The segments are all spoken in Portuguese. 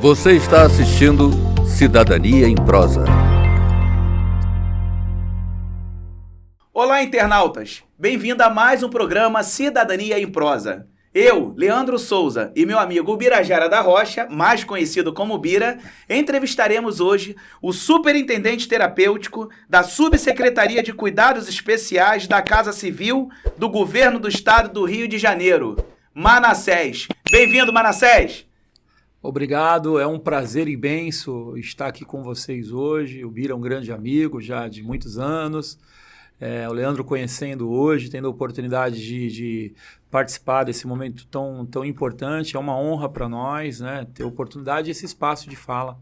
Você está assistindo Cidadania em Prosa. Olá, internautas! Bem-vindo a mais um programa Cidadania em Prosa. Eu, Leandro Souza, e meu amigo Birajara da Rocha, mais conhecido como Bira, entrevistaremos hoje o superintendente terapêutico da Subsecretaria de Cuidados Especiais da Casa Civil do Governo do Estado do Rio de Janeiro, Manassés. Bem-vindo, Manassés! Obrigado, é um prazer imenso estar aqui com vocês hoje. O Bira é um grande amigo já de muitos anos. O Leandro conhecendo hoje, tendo a oportunidade de participar desse momento tão importante. É uma honra para nós, né, ter a oportunidade e esse espaço de fala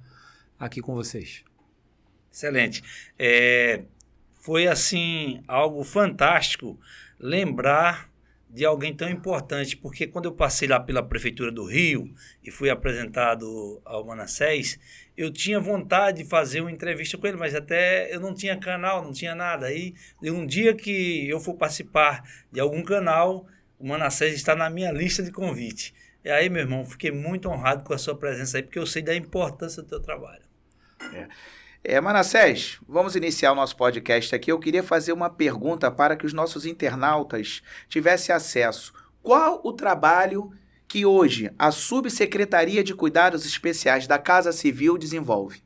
aqui com vocês. Excelente. Foi assim algo fantástico lembrar de alguém tão importante, porque quando eu passei lá pela Prefeitura do Rio e fui apresentado ao Manassés, eu tinha vontade de fazer uma entrevista com ele, mas até eu não tinha canal, não tinha nada. Aí, um dia que eu for participar de algum canal, o Manassés está na minha lista de convite. E aí, meu irmão, fiquei muito honrado com a sua presença aí, porque eu sei da importância do teu trabalho. Manassés, vamos iniciar o nosso podcast aqui. Eu queria fazer uma pergunta para que os nossos internautas tivessem acesso. Qual o trabalho que hoje a Subsecretaria de Cuidados Especiais da Casa Civil desenvolve?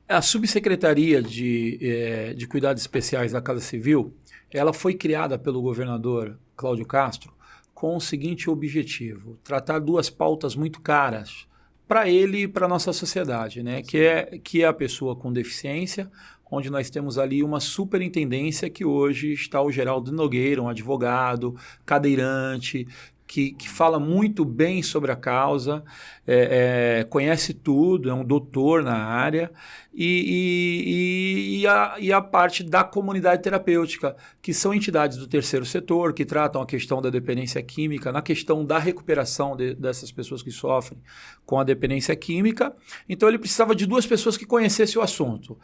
A Subsecretaria de Cuidados Especiais da Casa Civil, ela foi criada pelo governador Cláudio Castro com o seguinte objetivo: tratar duas pautas muito caras para ele e para a nossa sociedade, né? Que é a pessoa com deficiência, onde nós temos ali uma superintendência que hoje está o Geraldo Nogueira, um advogado, cadeirante, que fala muito bem sobre a causa, conhece tudo, é um doutor na área, e a parte da comunidade terapêutica, que são entidades do terceiro setor, que tratam a questão da dependência química, na questão da recuperação dessas pessoas que sofrem com a dependência química. Então ele precisava de duas pessoas que conhecessem o assunto,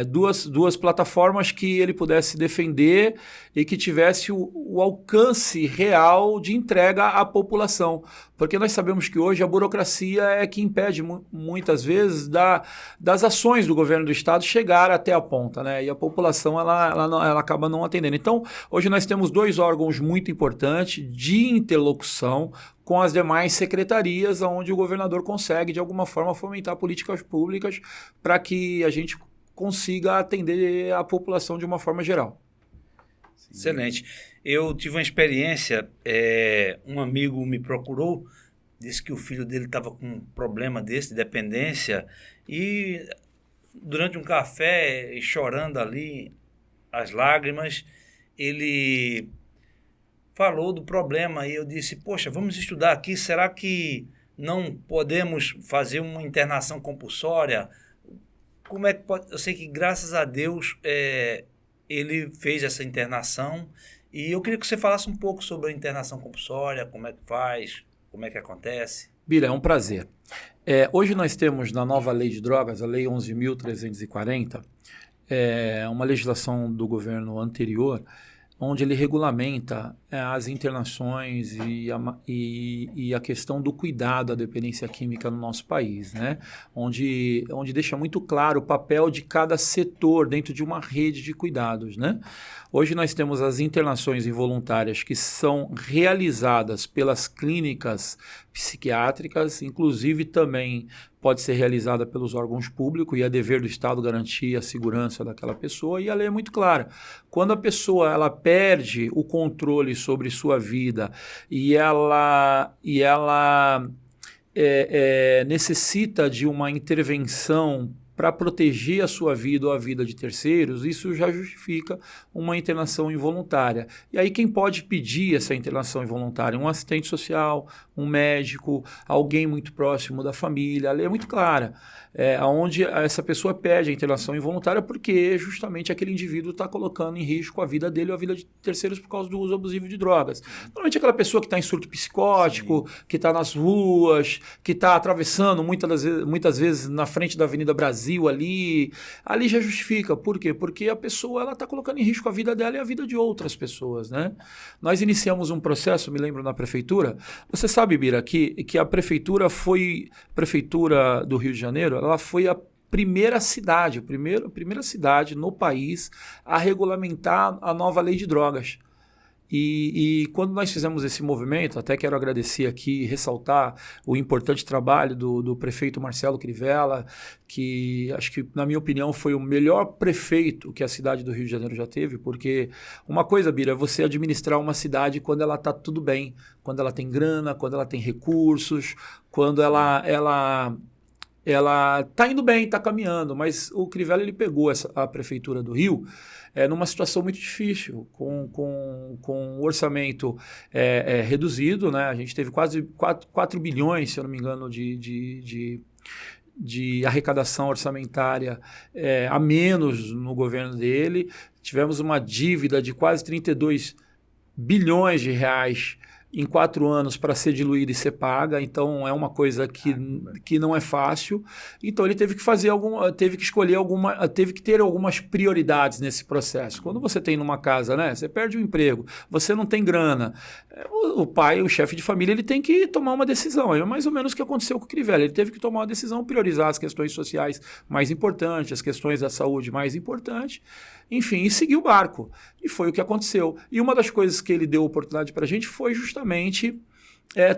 duas plataformas que ele pudesse defender e que tivesse o alcance real de entrega à população, porque nós sabemos que hoje a burocracia é que impede muitas vezes das ações do governo do estado chegar até a ponta, né? E a população ela acaba não atendendo. Então, hoje nós temos dois órgãos muito importantes de interlocução com as demais secretarias, onde o governador consegue, de alguma forma, fomentar políticas públicas para que a gente consiga atender a população de uma forma geral. Excelente. Eu tive uma experiência, um amigo me procurou, disse que o filho dele estava com um problema desse, de dependência, e durante um café, chorando ali, as lágrimas, ele falou do problema e eu disse, poxa, vamos estudar aqui, será que não podemos fazer uma internação compulsória? Como é que pode? Eu sei que, graças a Deus, ele fez essa internação e eu queria que você falasse um pouco sobre a internação compulsória, como é que faz, como é que acontece. Bira, é um prazer. Hoje nós temos na nova lei de drogas, a Lei 11.340, uma legislação do governo anterior, onde ele regulamenta as internações e a questão do cuidado à dependência química no nosso país, né? Onde deixa muito claro o papel de cada setor dentro de uma rede de cuidados, né? Hoje nós temos as internações involuntárias que são realizadas pelas clínicas psiquiátricas, inclusive também pode ser realizada pelos órgãos públicos e é dever do Estado garantir a segurança daquela pessoa, e a lei é muito clara. Quando a pessoa ela perde o controle sobre sua vida e ela necessita de uma intervenção para proteger a sua vida ou a vida de terceiros, isso já justifica uma internação involuntária. E aí quem pode pedir essa internação involuntária? Um assistente social, um médico, alguém muito próximo da família. A lei é muito clara, onde essa pessoa pede a internação involuntária porque justamente aquele indivíduo está colocando em risco a vida dele ou a vida de terceiros por causa do uso abusivo de drogas. Normalmente aquela pessoa que está em surto psicótico, sim, que está nas ruas, que está atravessando muitas vezes na frente da Avenida Brasil ali já justifica. Por quê? Porque a pessoa está colocando em risco a vida dela e a vida de outras pessoas, né? Nós iniciamos um processo, me lembro, na prefeitura. Você sabe sabe, Bira, que a prefeitura do Rio de Janeiro, ela foi a primeira cidade, a primeira cidade no país a regulamentar a nova lei de drogas. E quando nós fizemos esse movimento, até quero agradecer aqui, ressaltar o importante trabalho do prefeito Marcelo Crivella, que acho que, na minha opinião, foi o melhor prefeito que a cidade do Rio de Janeiro já teve, porque uma coisa, Bira, é você administrar uma cidade quando ela está tudo bem, quando ela tem grana, quando ela tem recursos, quando ela está indo bem, está caminhando, mas o Crivella ele pegou a prefeitura do Rio numa situação muito difícil, com um orçamento reduzido, né? A gente teve quase 4 bilhões, se eu não me engano, de arrecadação orçamentária a menos no governo dele. Tivemos uma dívida de quase 32 bilhões de reais em 4 anos para ser diluída e ser paga, então é uma coisa que não é fácil. Então ele teve que teve que ter algumas prioridades nesse processo. Quando você tem numa casa, né, você perde o emprego, você não tem grana, o pai, o chefe de família, ele tem que tomar uma decisão. É mais ou menos o que aconteceu com o Crivella. Ele teve que tomar uma decisão, priorizar as questões sociais mais importantes, as questões da saúde mais importantes, enfim, e seguir o barco. E foi o que aconteceu. E uma das coisas que ele deu oportunidade para a gente foi justamente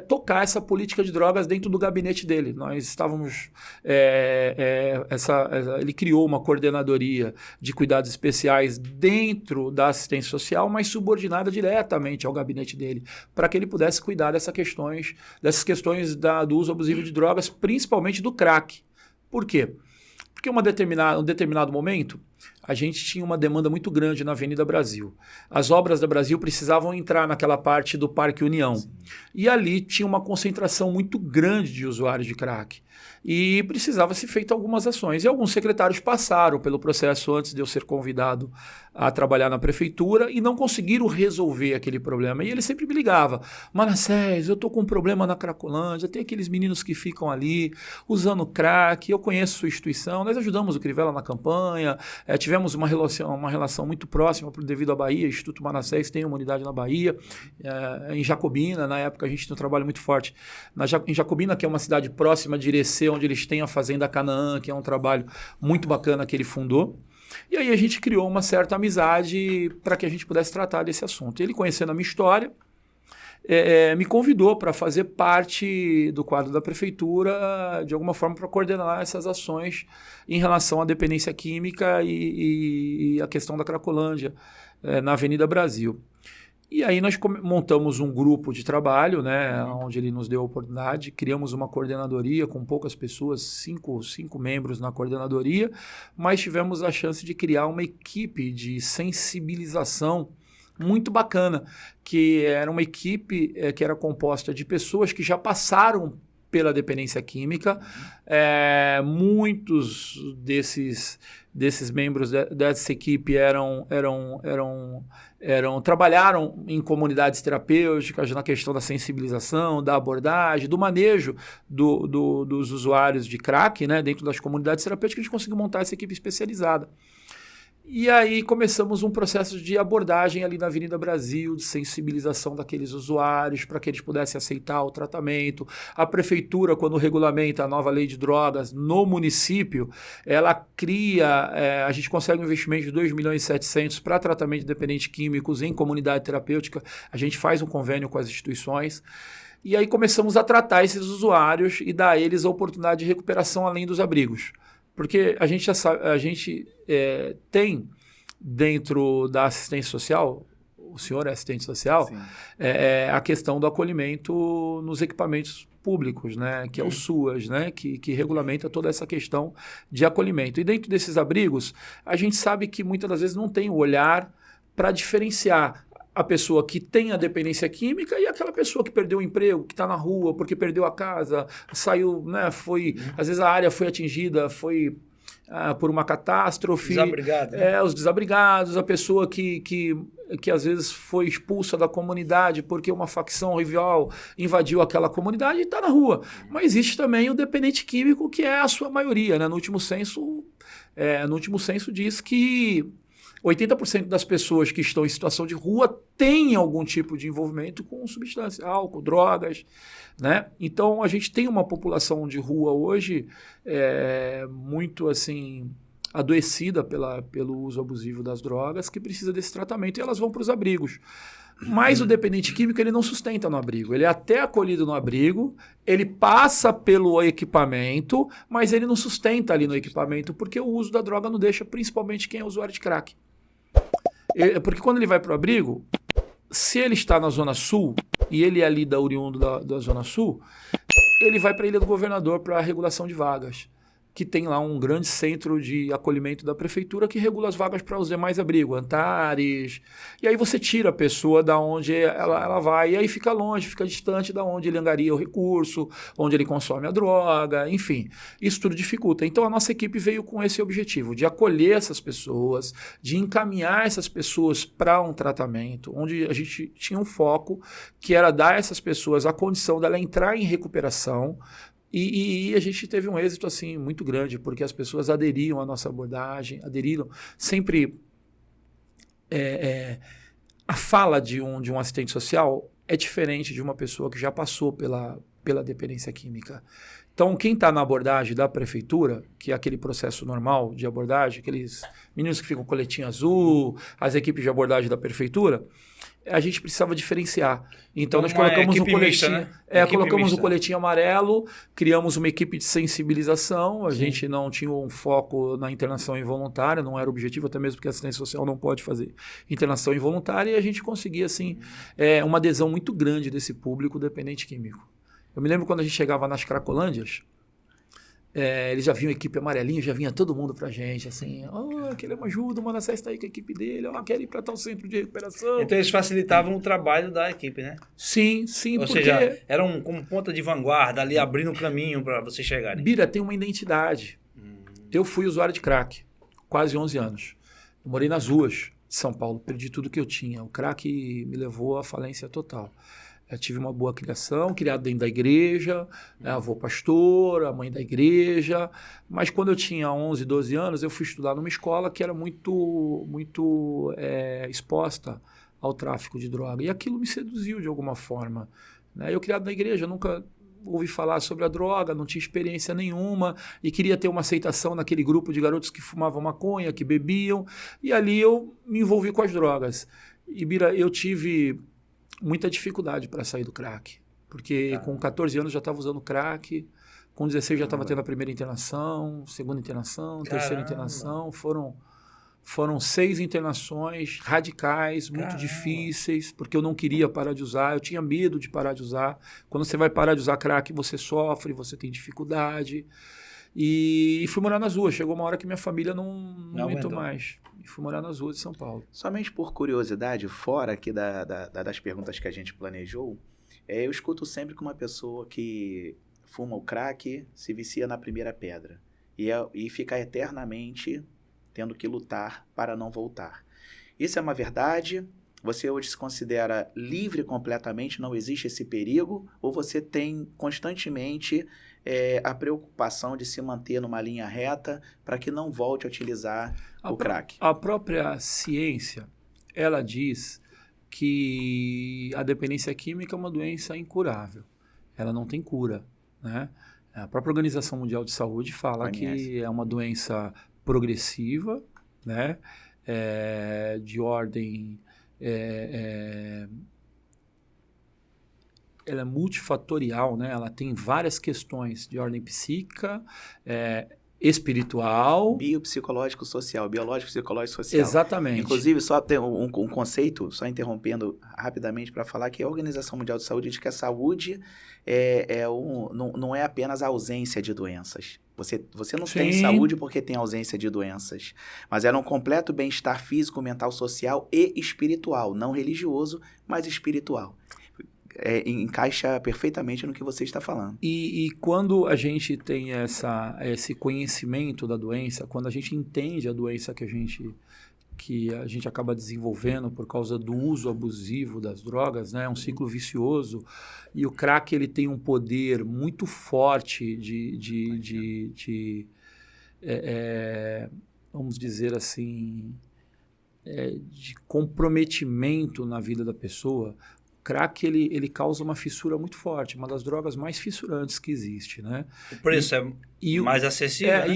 tocar essa política de drogas dentro do gabinete dele. Nós estávamos... ele criou uma coordenadoria de cuidados especiais dentro da assistência social, mas subordinada diretamente ao gabinete dele, para que ele pudesse cuidar dessas questões do uso abusivo de drogas, principalmente do crack. Por quê? Porque um determinado momento, a gente tinha uma demanda muito grande na Avenida Brasil. As obras da Brasil precisavam entrar naquela parte do Parque União. Sim. E ali tinha uma concentração muito grande de usuários de crack. E precisava ser feita algumas ações. E alguns secretários passaram pelo processo antes de eu ser convidado a trabalhar na prefeitura e não conseguiram resolver aquele problema. E ele sempre me ligava: Manassés, eu estou com um problema na Cracolândia, tem aqueles meninos que ficam ali usando crack, eu conheço sua instituição, nós ajudamos o Crivella na campanha, tivemos uma relação muito próxima devido à Bahia, Instituto Manassés tem uma unidade na Bahia, em Jacobina, na época a gente tinha um trabalho muito forte em Jacobina, que é uma cidade próxima de Irecê, onde eles têm a Fazenda Canaã, que é um trabalho muito bacana que ele fundou. E aí a gente criou uma certa amizade para que a gente pudesse tratar desse assunto. Ele, conhecendo a minha história, me convidou para fazer parte do quadro da prefeitura, de alguma forma, para coordenar essas ações em relação à dependência química e a questão da Cracolândia na Avenida Brasil. E aí nós montamos um grupo de trabalho, né, onde ele nos deu a oportunidade, criamos uma coordenadoria com poucas pessoas, cinco membros na coordenadoria, mas tivemos a chance de criar uma equipe de sensibilização muito bacana, que era uma equipe que era composta de pessoas que já passaram pela dependência química. Muitos desses membros dessa equipe trabalharam em comunidades terapêuticas na questão da sensibilização, da abordagem, do manejo dos usuários de crack, né, dentro das comunidades terapêuticas. A gente conseguiu montar essa equipe especializada. E aí começamos um processo de abordagem ali na Avenida Brasil, de sensibilização daqueles usuários para que eles pudessem aceitar o tratamento. A prefeitura, quando regulamenta a nova lei de drogas no município, ela cria, a gente consegue um investimento de 2,7 milhões para tratamento de dependentes químicos em comunidade terapêutica. A gente faz um convênio com as instituições. E aí começamos a tratar esses usuários e dar a eles a oportunidade de recuperação além dos abrigos. Porque a gente já sabe, tem dentro da assistência social, o senhor é assistente social, a questão do acolhimento nos equipamentos públicos, né, que é o SUAS, né, que regulamenta toda essa questão de acolhimento. E dentro desses abrigos, a gente sabe que muitas das vezes não tem o olhar para diferenciar a pessoa que tem a dependência química e aquela pessoa que perdeu o emprego, que está na rua porque perdeu a casa, saiu, né, às vezes a área foi atingida, por uma catástrofe. Desabrigado. Os desabrigados, a pessoa que às vezes foi expulsa da comunidade porque uma facção rival invadiu aquela comunidade e está na rua. Mas existe também o dependente químico, que é a sua maioria, né? No último censo diz que 80% das pessoas que estão em situação de rua têm algum tipo de envolvimento com substância, álcool, drogas, né? Então, a gente tem uma população de rua hoje muito, assim, adoecida pelo uso abusivo das drogas, que precisa desse tratamento, e elas vão para os abrigos. Mas o dependente químico, ele não sustenta no abrigo. Ele é até acolhido no abrigo, ele passa pelo equipamento, mas ele não sustenta ali no equipamento, porque o uso da droga não deixa, principalmente quem é usuário de crack. Porque quando ele vai para o abrigo, se ele está na Zona Sul, e ele é ali oriundo da Zona Sul, ele vai para a Ilha do Governador para a regulação de vagas, que tem lá um grande centro de acolhimento da prefeitura que regula as vagas para os demais abrigos, Antares. E aí você tira a pessoa da onde ela vai, e aí fica longe, fica distante da onde ele angaria o recurso, onde ele consome a droga, enfim. Isso tudo dificulta. Então a nossa equipe veio com esse objetivo, de acolher essas pessoas, de encaminhar essas pessoas para um tratamento, onde a gente tinha um foco que era dar a essas pessoas a condição dela entrar em recuperação. E a gente teve um êxito assim muito grande, porque as pessoas aderiam à nossa abordagem, aderiram. Sempre a fala de um assistente social é diferente de uma pessoa que já passou pela dependência química. Então, quem está na abordagem da prefeitura, que é aquele processo normal de abordagem, aqueles meninos que ficam com coletinho azul, as equipes de abordagem da prefeitura, a gente precisava diferenciar. Então, nós colocamos um coletinho, mista, né? Colocamos um coletinho amarelo, criamos uma equipe de sensibilização. A gente não tinha um foco na internação involuntária, não era o objetivo, até mesmo porque a assistência social não pode fazer internação involuntária, e a gente conseguia, assim, uma adesão muito grande desse público dependente químico. Eu me lembro quando a gente chegava nas Cracolândias, eles já vinham equipe amarelinha, já vinha todo mundo pra gente, assim, queremos ajuda, o Manassés está aí com a equipe dele, quer ir para tal centro de recuperação. Então eles facilitavam o trabalho da equipe, né? Sim, Ou porque... seja, eram como ponta de vanguarda, ali abrindo o caminho para vocês chegarem. Bira tem uma identidade. Eu fui usuário de crack, quase 11 anos. Eu morei nas ruas de São Paulo, perdi tudo que eu tinha. O crack me levou à falência total. Eu tive uma boa criação, criado dentro da igreja, avô pastor, a mãe da igreja, mas quando eu tinha 11, 12 anos, eu fui estudar numa escola que era muito exposta ao tráfico de droga, e aquilo me seduziu de alguma forma, né? Eu criado na igreja, nunca ouvi falar sobre a droga, não tinha experiência nenhuma, e queria ter uma aceitação naquele grupo de garotos que fumavam maconha, que bebiam, e ali eu me envolvi com as drogas. E, Bira, eu tive muita dificuldade para sair do crack, porque com 14 anos já estava usando crack, com 16 já estava tendo a primeira internação, segunda internação, terceira internação, foram 6 internações radicais, muito difíceis, porque eu não queria parar de usar, eu tinha medo de parar de usar. Quando você vai parar de usar crack, você sofre, você tem dificuldade, e fui morar nas ruas. Chegou uma hora que minha família não aguentou mais. E fui morar nas ruas de São Paulo. Somente por curiosidade, fora aqui das perguntas que a gente planejou, eu escuto sempre que uma pessoa que fuma o crack se vicia na primeira pedra e fica eternamente tendo que lutar para não voltar. Isso é uma verdade? Você hoje se considera livre completamente, não existe esse perigo? Ou você tem constantemente a preocupação de se manter numa linha reta para que não volte a utilizar o crack? A própria ciência, ela diz que a dependência química é uma doença incurável. Ela não tem cura, né? A própria Organização Mundial de Saúde fala que é uma doença progressiva, né? De ordem... ela é multifatorial, né? Ela tem várias questões de ordem psíquica, espiritual... Biopsicológico social, biológico, psicológico, social. Exatamente. Inclusive, só tem um conceito, só interrompendo rapidamente para falar que a Organização Mundial de Saúde diz que a saúde não é apenas a ausência de doenças. Você não tem saúde porque tem ausência de doenças, mas é um completo bem-estar físico, mental, social e espiritual, não religioso, mas espiritual. Encaixa perfeitamente no que você está falando. E quando a gente tem esse conhecimento da doença, quando a gente entende a doença que a gente acaba desenvolvendo por causa do uso abusivo das drogas, né? É um ciclo vicioso, e o crack ele tem um poder muito forte vamos dizer assim, de comprometimento na vida da pessoa, o crack ele causa uma fissura muito forte, uma das drogas mais fissurantes que existe, né? O preço mais acessível, né?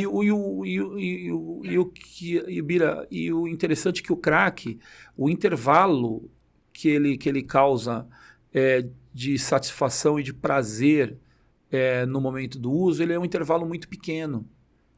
E o interessante é que o crack, o intervalo que ele causa de satisfação e de prazer no momento do uso, ele é um intervalo muito pequeno.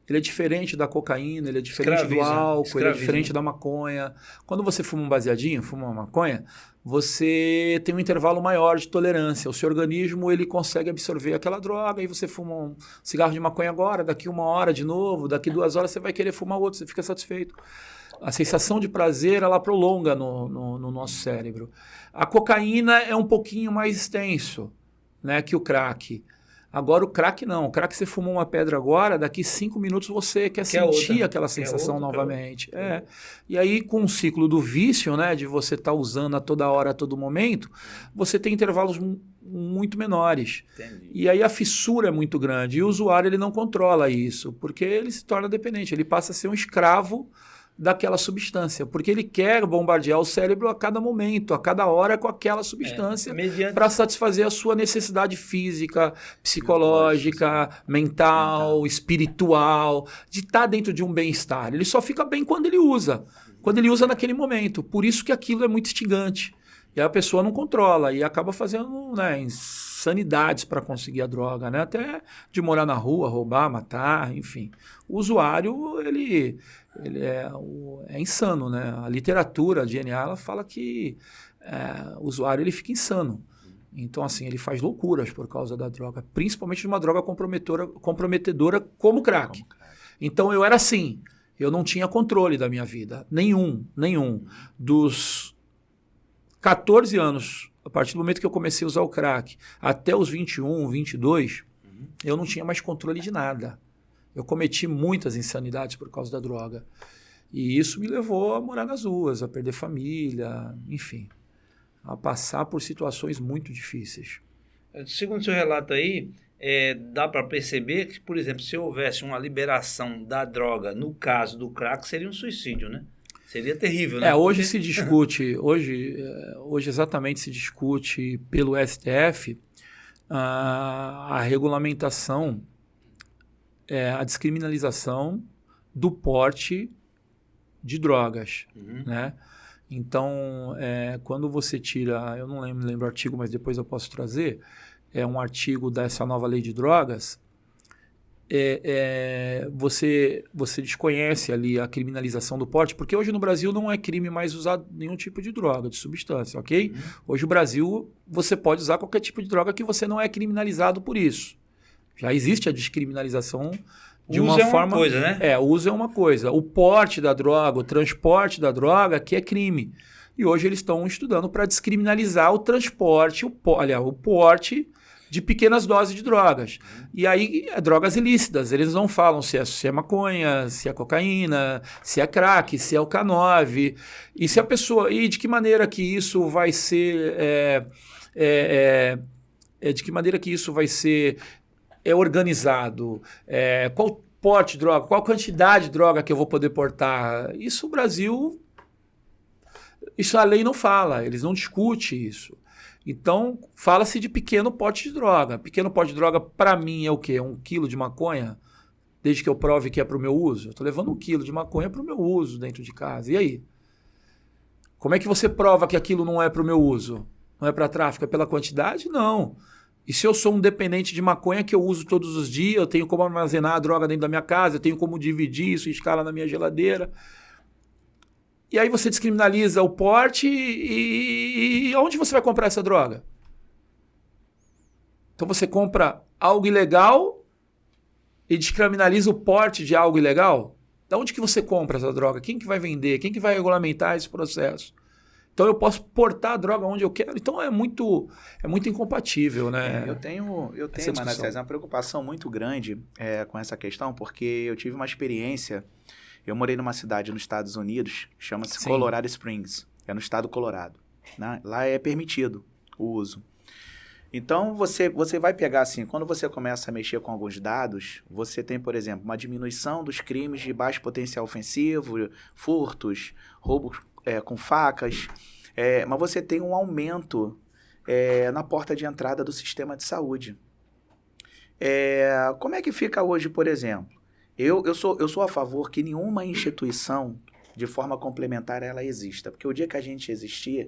Ele é diferente da cocaína, ele é diferente do álcool, ele é diferente da maconha. Quando você fuma um baseadinho, fuma uma maconha, você tem um intervalo maior de tolerância. O seu organismo ele consegue absorver aquela droga, e você fuma um cigarro de maconha agora, daqui 1 hora de novo, daqui 2 horas você vai querer fumar outro, você fica satisfeito. A sensação de prazer, ela prolonga no nosso cérebro. A cocaína é um pouquinho mais extenso, né, que o crack. Agora o crack não. O crack você fumou uma pedra agora, daqui 5 minutos você quer sentir outra, aquela sensação novamente. E aí com o ciclo do vício, né, de você estar usando a toda hora, a todo momento, você tem intervalos muito menores. Entendi. E aí a fissura é muito grande. E o usuário ele não controla isso, porque ele se torna dependente. Ele passa a ser um escravo daquela substância, porque ele quer bombardear o cérebro a cada momento, a cada hora com aquela substância para satisfazer a sua necessidade física, psicológica, mental, espiritual, de estar dentro de um bem-estar. Ele só fica bem quando ele usa naquele momento. Por isso que aquilo é muito instigante. E a pessoa não controla e acaba fazendo, né, insanidades para conseguir a droga, né? Até de morar na rua, roubar, matar, enfim. O usuário, ele é insano, né? A literatura, a DNA, ela fala que o usuário ele fica insano. Então, assim, ele faz loucuras por causa da droga, principalmente de uma droga comprometedora como crack. Então, eu era assim, eu não tinha controle da minha vida, nenhum. Dos 14 anos, a partir do momento que eu comecei a usar o crack, até os 21, 22, eu não tinha mais controle de nada. Eu cometi muitas insanidades por causa da droga. E isso me levou a morar nas ruas, a perder família, enfim, a passar por situações muito difíceis. Segundo o seu relato aí, dá para perceber que, por exemplo, se houvesse uma liberação da droga, no caso do crack, seria um suicídio, né? Seria terrível, né? Hoje se discute, hoje exatamente se discute pelo STF a regulamentação, a descriminalização do porte de drogas, né? Então, quando você tira, eu não lembro o artigo, mas depois eu posso trazer, é um artigo dessa nova lei de drogas, você desconhece ali a criminalização do porte, porque hoje no Brasil não é crime mais usar nenhum tipo de droga, de substância, ok? Hoje no Brasil você pode usar qualquer tipo de droga que você não é criminalizado por isso. Já existe a descriminalização de uma forma... uma coisa, né? O uso é uma coisa. O porte da droga, o transporte da droga, que é crime. E hoje eles estão estudando para descriminalizar o transporte, o porte de pequenas doses de drogas. E aí, drogas ilícitas. Eles não falam se é maconha, se é cocaína, se é crack, se é o K9. E se a pessoa... E de que maneira que isso vai ser... de que maneira que isso vai ser organizado? Qual porte de droga? Qual quantidade de droga que eu vou poder portar? Isso o Brasil... Isso a lei não fala. Eles não discutem isso. Então, fala-se de pequeno pote de droga. Pequeno pote de droga, para mim, é o quê? 1 quilo de maconha? Desde que eu prove que é para o meu uso? Eu estou levando 1 quilo de maconha para o meu uso dentro de casa. E aí? Como é que você prova que aquilo não é para o meu uso? Não é para tráfico? É pela quantidade? Não. E se eu sou um dependente de maconha que eu uso todos os dias, eu tenho como armazenar a droga dentro da minha casa, eu tenho como dividir isso em escala na minha geladeira... E aí você descriminaliza o porte e onde você vai comprar essa droga? Então você compra algo ilegal e descriminaliza o porte de algo ilegal? Da onde que você compra essa droga? Quem que vai vender? Quem que vai regulamentar esse processo? Então eu posso portar a droga onde eu quero. Então é muito incompatível, né? Eu tenho Manassés, uma preocupação muito grande com essa questão, porque eu tive uma experiência... Eu morei numa cidade nos Estados Unidos, chama-se Colorado Springs, é no estado do Colorado, né? Lá é permitido o uso. Então, você vai pegar assim, quando você começa a mexer com alguns dados, você tem, por exemplo, uma diminuição dos crimes de baixo potencial ofensivo, furtos, com facas, mas você tem um aumento na porta de entrada do sistema de saúde. Como é que fica hoje, por exemplo? Eu sou a favor que nenhuma instituição, de forma complementar, ela exista. Porque o dia que a gente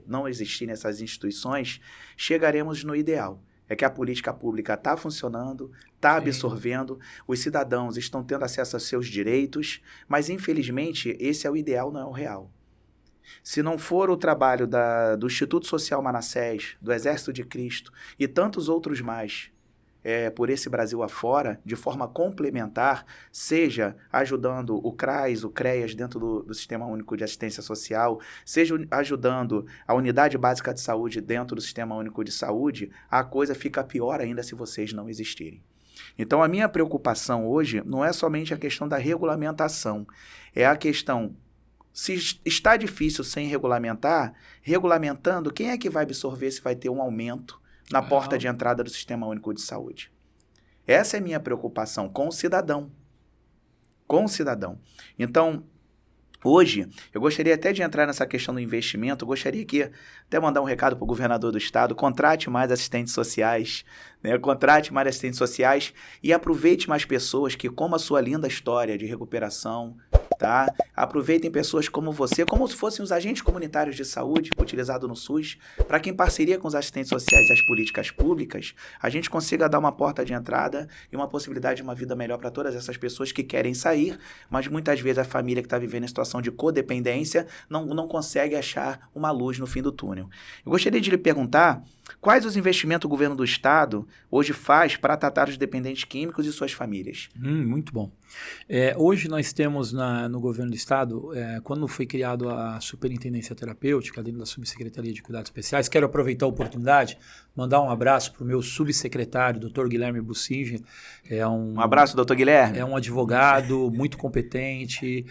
não existir nessas instituições, chegaremos no ideal. É que a política pública está funcionando, está absorvendo, os cidadãos estão tendo acesso aos seus direitos, mas, infelizmente, esse é o ideal, não é o real. Se não for o trabalho do Instituto Social Manassés, do Exército de Cristo e tantos outros mais, por esse Brasil afora, de forma complementar, seja ajudando o CRAS, o CREAS dentro do Sistema Único de Assistência Social, seja ajudando a Unidade Básica de Saúde dentro do Sistema Único de Saúde, a coisa fica pior ainda se vocês não existirem. Então, a minha preocupação hoje não é somente a questão da regulamentação, é a questão, se está difícil sem regulamentar, regulamentando, quem é que vai absorver se vai ter um aumento na porta de entrada do Sistema Único de Saúde? Essa é a minha preocupação com o cidadão. Com o cidadão. Então, hoje, eu gostaria até de entrar nessa questão do investimento, gostaria aqui até mandar um recado para o governador do estado, contrate mais assistentes sociais, né? Contrate mais assistentes sociais e aproveite mais pessoas que, como a sua linda história de recuperação, tá? Aproveitem pessoas como você, como se fossem os agentes comunitários de saúde utilizados no SUS, para que em parceria com os assistentes sociais e as políticas públicas, a gente consiga dar uma porta de entrada e uma possibilidade de uma vida melhor para todas essas pessoas que querem sair, mas muitas vezes a família que está vivendo em situação de codependência não consegue achar uma luz no fim do túnel. Eu gostaria de lhe perguntar quais os investimentos o governo do estado hoje faz para tratar os dependentes químicos e suas famílias. Muito bom. Hoje nós temos no governo do estado, quando foi criado a Superintendência Terapêutica, dentro da Subsecretaria de Cuidados Especiais, quero aproveitar a oportunidade, mandar um abraço para o meu subsecretário, Dr. Guilherme Bussinger. Um abraço, Dr. Guilherme. É um advogado muito competente,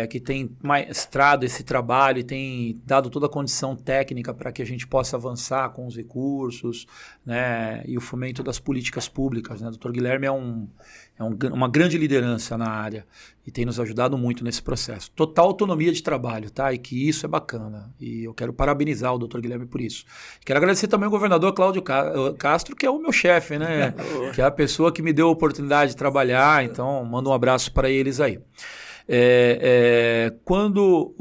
que tem maestrado esse trabalho e tem dado toda a condição técnica para que a gente possa avançar com os recursos, né, e o fomento das políticas públicas, né? O Dr. Guilherme é uma grande liderança na área e tem nos ajudado muito nesse processo. Total autonomia de trabalho, tá? E que isso é bacana. E eu quero parabenizar o Dr. Guilherme por isso. Quero agradecer também ao governador Cláudio Castro, que é o meu chefe, né? Que é a pessoa que me deu a oportunidade de trabalhar. Então, mando um abraço para eles aí. Quando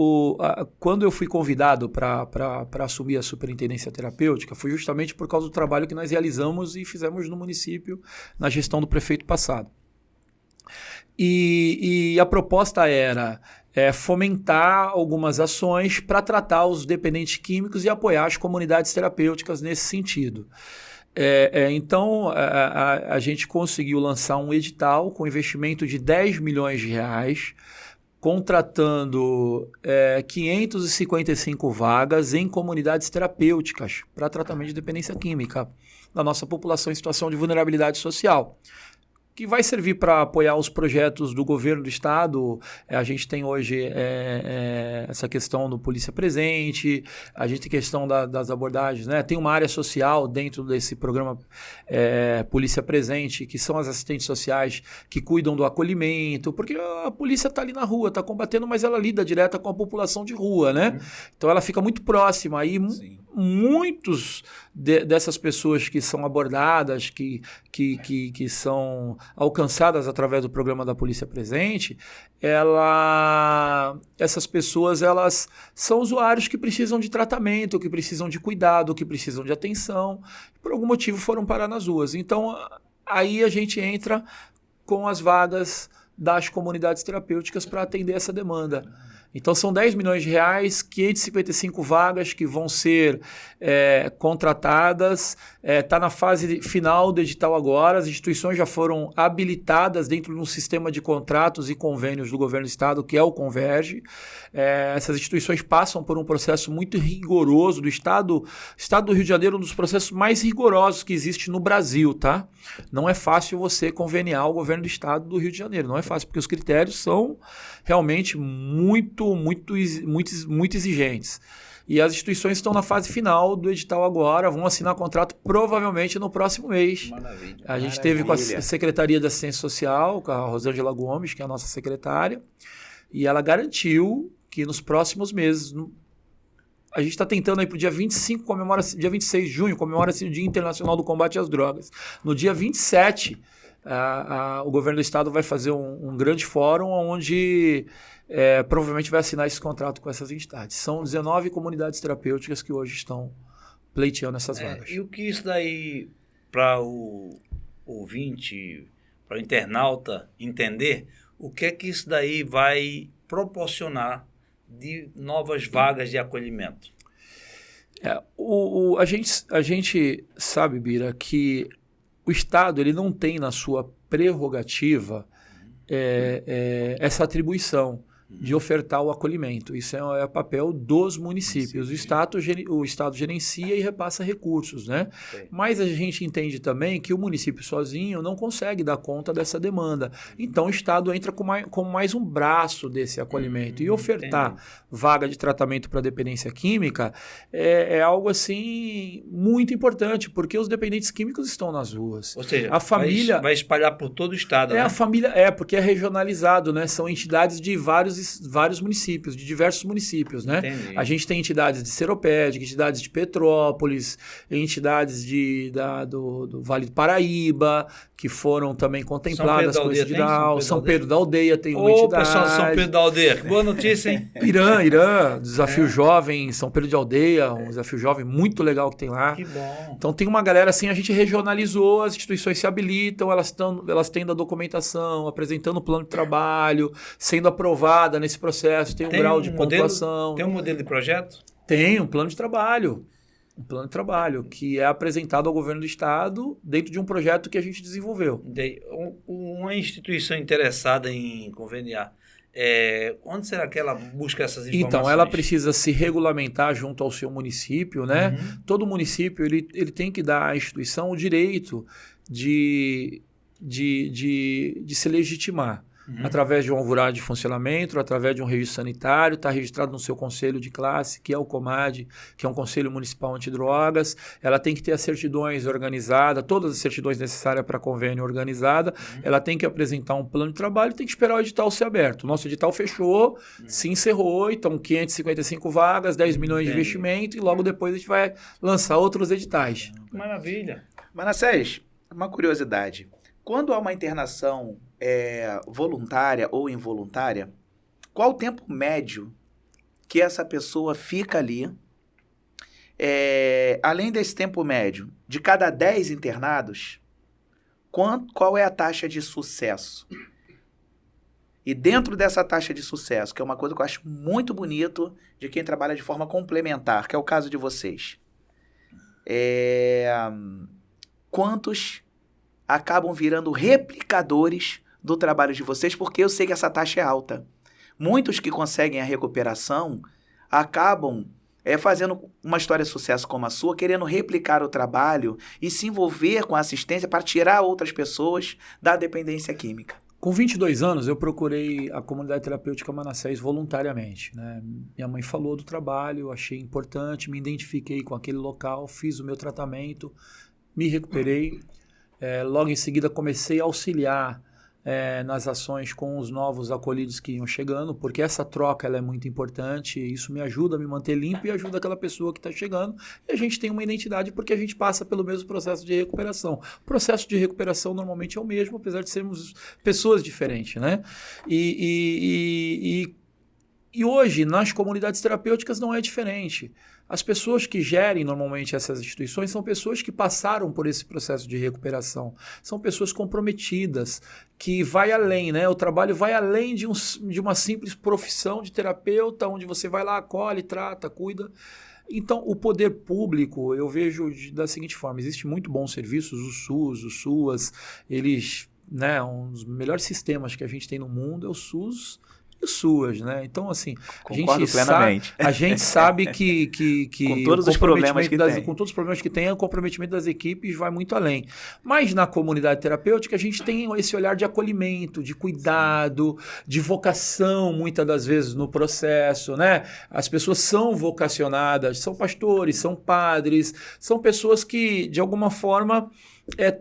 eu fui convidado para assumir a superintendência terapêutica, foi justamente por causa do trabalho que nós realizamos e fizemos no município na gestão do prefeito passado. E a proposta era fomentar algumas ações para tratar os dependentes químicos e apoiar as comunidades terapêuticas nesse sentido. Então, a gente conseguiu lançar um edital com investimento de R$10 milhões, contratando 555 vagas em comunidades terapêuticas para tratamento de dependência química da nossa população em situação de vulnerabilidade social, que vai servir para apoiar os projetos do governo do estado. A gente tem hoje essa questão do Polícia Presente, a gente tem questão das abordagens, né? Tem uma área social dentro desse programa Polícia Presente, que são as assistentes sociais que cuidam do acolhimento, porque a polícia está ali na rua, está combatendo, mas ela lida direta com a população de rua, né? Então ela fica muito próxima. Aí muitos dessas pessoas que são abordadas, que são alcançadas através do programa da Polícia Presente, essas pessoas elas são usuários que precisam de tratamento, que precisam de cuidado, que precisam de atenção, por algum motivo foram parar nas ruas. Então, aí a gente entra com as vagas das comunidades terapêuticas para atender essa demanda. Então, são R$10 milhões, 555 vagas que vão ser contratadas. Está na fase final do edital agora. As instituições já foram habilitadas dentro de um sistema de contratos e convênios do governo do estado, que é o Converge. Essas instituições passam por um processo muito rigoroso do estado. O estado do Rio de Janeiro é um dos processos mais rigorosos que existe no Brasil, tá? Não é fácil você conveniar o governo do estado do Rio de Janeiro. Não é fácil, porque os critérios são realmente muito exigentes. E as instituições estão na fase final do edital agora, vão assinar contrato provavelmente no próximo mês. Maravilha. A gente teve com a Secretaria da Assistência Social, com a Rosângela Gomes, que é a nossa secretária, e ela garantiu que nos próximos meses, A gente está tentando aí para o dia 25, dia 26 de junho, comemora-se o Dia Internacional do Combate às Drogas. No dia 27, o governo do estado vai fazer um grande fórum onde provavelmente vai assinar esse contrato com essas entidades. São 19 comunidades terapêuticas que hoje estão pleiteando essas vagas. E o que isso daí, para o ouvinte, para o internauta entender, o que é que isso daí vai proporcionar de novas vagas de acolhimento? A gente sabe, Bira, que o Estado ele não tem na sua prerrogativa essa atribuição de ofertar o acolhimento. Isso é papel dos municípios. O Estado gerencia e repassa recursos, né? Mas a gente entende também que o município sozinho não consegue dar conta dessa demanda. Então o Estado entra com mais um braço desse acolhimento. E ofertar vaga de tratamento para dependência química é algo assim muito importante, porque os dependentes químicos estão nas ruas. Ou seja, a família vai espalhar por todo o Estado, né? A família porque é regionalizado, né? São entidades de vários municípios, de diversos municípios, né? Entendi. A gente tem entidades de Seropédica, entidades de Petrópolis, entidades do Vale do Paraíba, que foram também contempladas com esse edital. São Pedro da Aldeia tem uma entidade. Pessoal de São Pedro da Aldeia, que boa notícia, hein? Irã, Desafio Jovem, São Pedro de Aldeia, um desafio jovem muito legal que tem lá. Que bom. Então tem uma galera assim, a gente regionalizou, as instituições se habilitam, elas têm da documentação, apresentando o plano de trabalho, sendo aprovada nesse processo, tem um grau de pontuação. Tem um modelo de projeto? Tem um plano de trabalho. Um plano de trabalho que é apresentado ao governo do estado dentro de um projeto que a gente desenvolveu. Uma instituição interessada em conveniar, onde será que ela busca essas informações? Então, ela precisa se regulamentar junto ao seu município, né? Uhum. Todo município ele tem que dar à instituição o direito de se legitimar. Através de um alvará de funcionamento, através de um registro sanitário, está registrado no seu conselho de classe, que é o COMAD, que é um conselho municipal antidrogas. Ela tem que ter as certidões organizadas, todas as certidões necessárias para convênio organizada. Ela tem que apresentar um plano de trabalho e tem que esperar o edital ser aberto. O nosso edital fechou, se encerrou, então 555 vagas, 10 milhões de investimento e logo depois a gente vai lançar outros editais. Maravilha. Manassés, uma curiosidade. Quando há uma internação voluntária ou involuntária, qual o tempo médio que essa pessoa fica ali? Além desse tempo médio, de cada 10 internados, qual é a taxa de sucesso? E dentro dessa taxa de sucesso, que é uma coisa que eu acho muito bonito de quem trabalha de forma complementar, que é o caso de vocês, quantos acabam virando replicadores do trabalho de vocês, porque eu sei que essa taxa é alta. Muitos que conseguem a recuperação acabam fazendo uma história de sucesso como a sua, querendo replicar o trabalho e se envolver com a assistência para tirar outras pessoas da dependência química. Com 22 anos, eu procurei a comunidade terapêutica Manassés voluntariamente, né? Minha mãe falou do trabalho, achei importante, me identifiquei com aquele local, fiz o meu tratamento, me recuperei. Logo em seguida comecei a auxiliar nas ações com os novos acolhidos que iam chegando, porque essa troca ela é muito importante, isso me ajuda a me manter limpo e ajuda aquela pessoa que está chegando, e a gente tem uma identidade porque a gente passa pelo mesmo processo de recuperação. O processo de recuperação normalmente é o mesmo, apesar de sermos pessoas diferentes, né? E hoje, nas comunidades terapêuticas não é diferente. As pessoas que gerem normalmente essas instituições são pessoas que passaram por esse processo de recuperação. São pessoas comprometidas, que vai além, né? O trabalho vai além de uma simples profissão de terapeuta, onde você vai lá, acolhe, trata, cuida. Então, o poder público, eu vejo da seguinte forma, existem muito bons serviços, o SUS, o SUAS, eles, né, um dos melhores sistemas que a gente tem no mundo é o SUS, suas, né? Então, assim, concordo plenamente. A gente sabe que com todos os problemas que tem. Com todos os problemas que tem, o comprometimento das equipes vai muito além. Mas na comunidade terapêutica, a gente tem esse olhar de acolhimento, de cuidado, de vocação, muitas das vezes, no processo, né? As pessoas são vocacionadas, são pastores, são padres, são pessoas que, de alguma forma,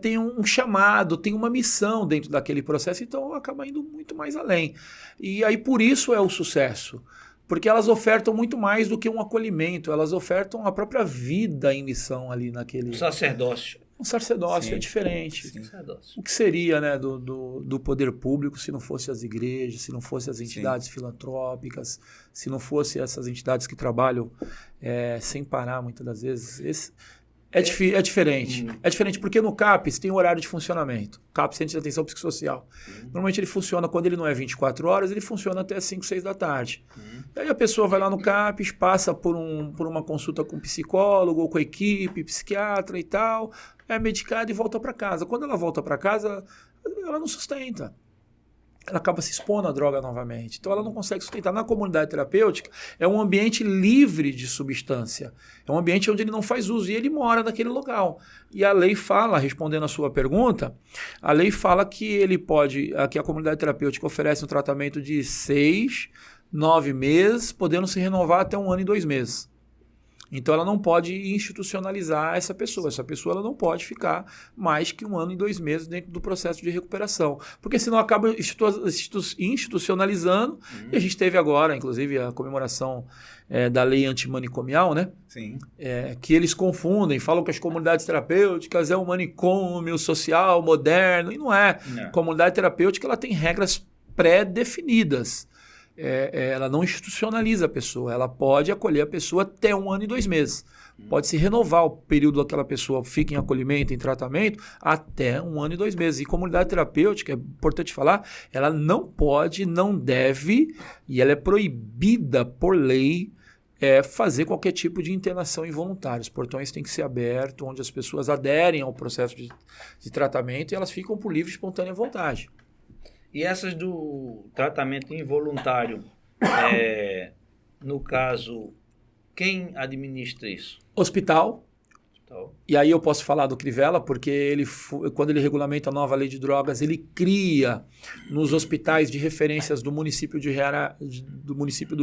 tem um chamado, tem uma missão dentro daquele processo, então acaba indo muito mais além. E aí por isso é o sucesso. Porque elas ofertam muito mais do que um acolhimento, elas ofertam a própria vida em missão ali naquele... Sacerdócio. Um sacerdócio Sim. é diferente. Sim. Sacerdócio. O que seria, né, do poder público se não fosse as igrejas, se não fosse as entidades filantrópicas, se não fosse essas entidades que trabalham sem parar muitas das vezes? É diferente. É diferente porque no CAPES tem horário de funcionamento. O CAPES, Centro de Atenção Psicossocial. Normalmente ele funciona, quando ele não é 24 horas, ele funciona até 5, 6 da tarde. E aí a pessoa vai lá no CAPES, passa por uma consulta com um psicólogo ou com a equipe, psiquiatra e tal, é medicada e volta para casa. Quando ela volta para casa, ela não sustenta. Ela acaba se expondo à droga novamente. Então ela não consegue sustentar. Na comunidade terapêutica, é um ambiente livre de substância. É um ambiente onde ele não faz uso e ele mora naquele local. E a lei fala, respondendo a sua pergunta, a lei fala que ele pode, que a comunidade terapêutica oferece um tratamento de 6, 9 meses, podendo se renovar até 1 ano e 2 meses. Então ela não pode institucionalizar essa pessoa. Essa pessoa ela não pode ficar mais que 1 ano e 2 meses dentro do processo de recuperação. Porque senão acaba institucionalizando. E a gente teve agora, inclusive, a comemoração da lei antimanicomial, né? Sim. Que eles confundem, falam que as comunidades terapêuticas é um manicômio social, moderno, e não é. Não. A comunidade terapêutica ela tem regras pré-definidas. Ela não institucionaliza a pessoa, ela pode acolher a pessoa até 1 ano e 2 meses. Pode se renovar o período que aquela pessoa fica em acolhimento, em tratamento, até 1 ano e 2 meses. E comunidade terapêutica, é importante falar, ela não pode, não deve, e ela é proibida por lei fazer qualquer tipo de internação involuntária. Os portões têm que ser abertos, onde as pessoas aderem ao processo de tratamento e elas ficam por livre e espontânea vontade. E essas do tratamento involuntário, no caso, quem administra isso? Hospital. Então, E aí eu posso falar do Crivella, porque quando ele regulamenta a nova lei de drogas, ele cria nos hospitais de referências do município do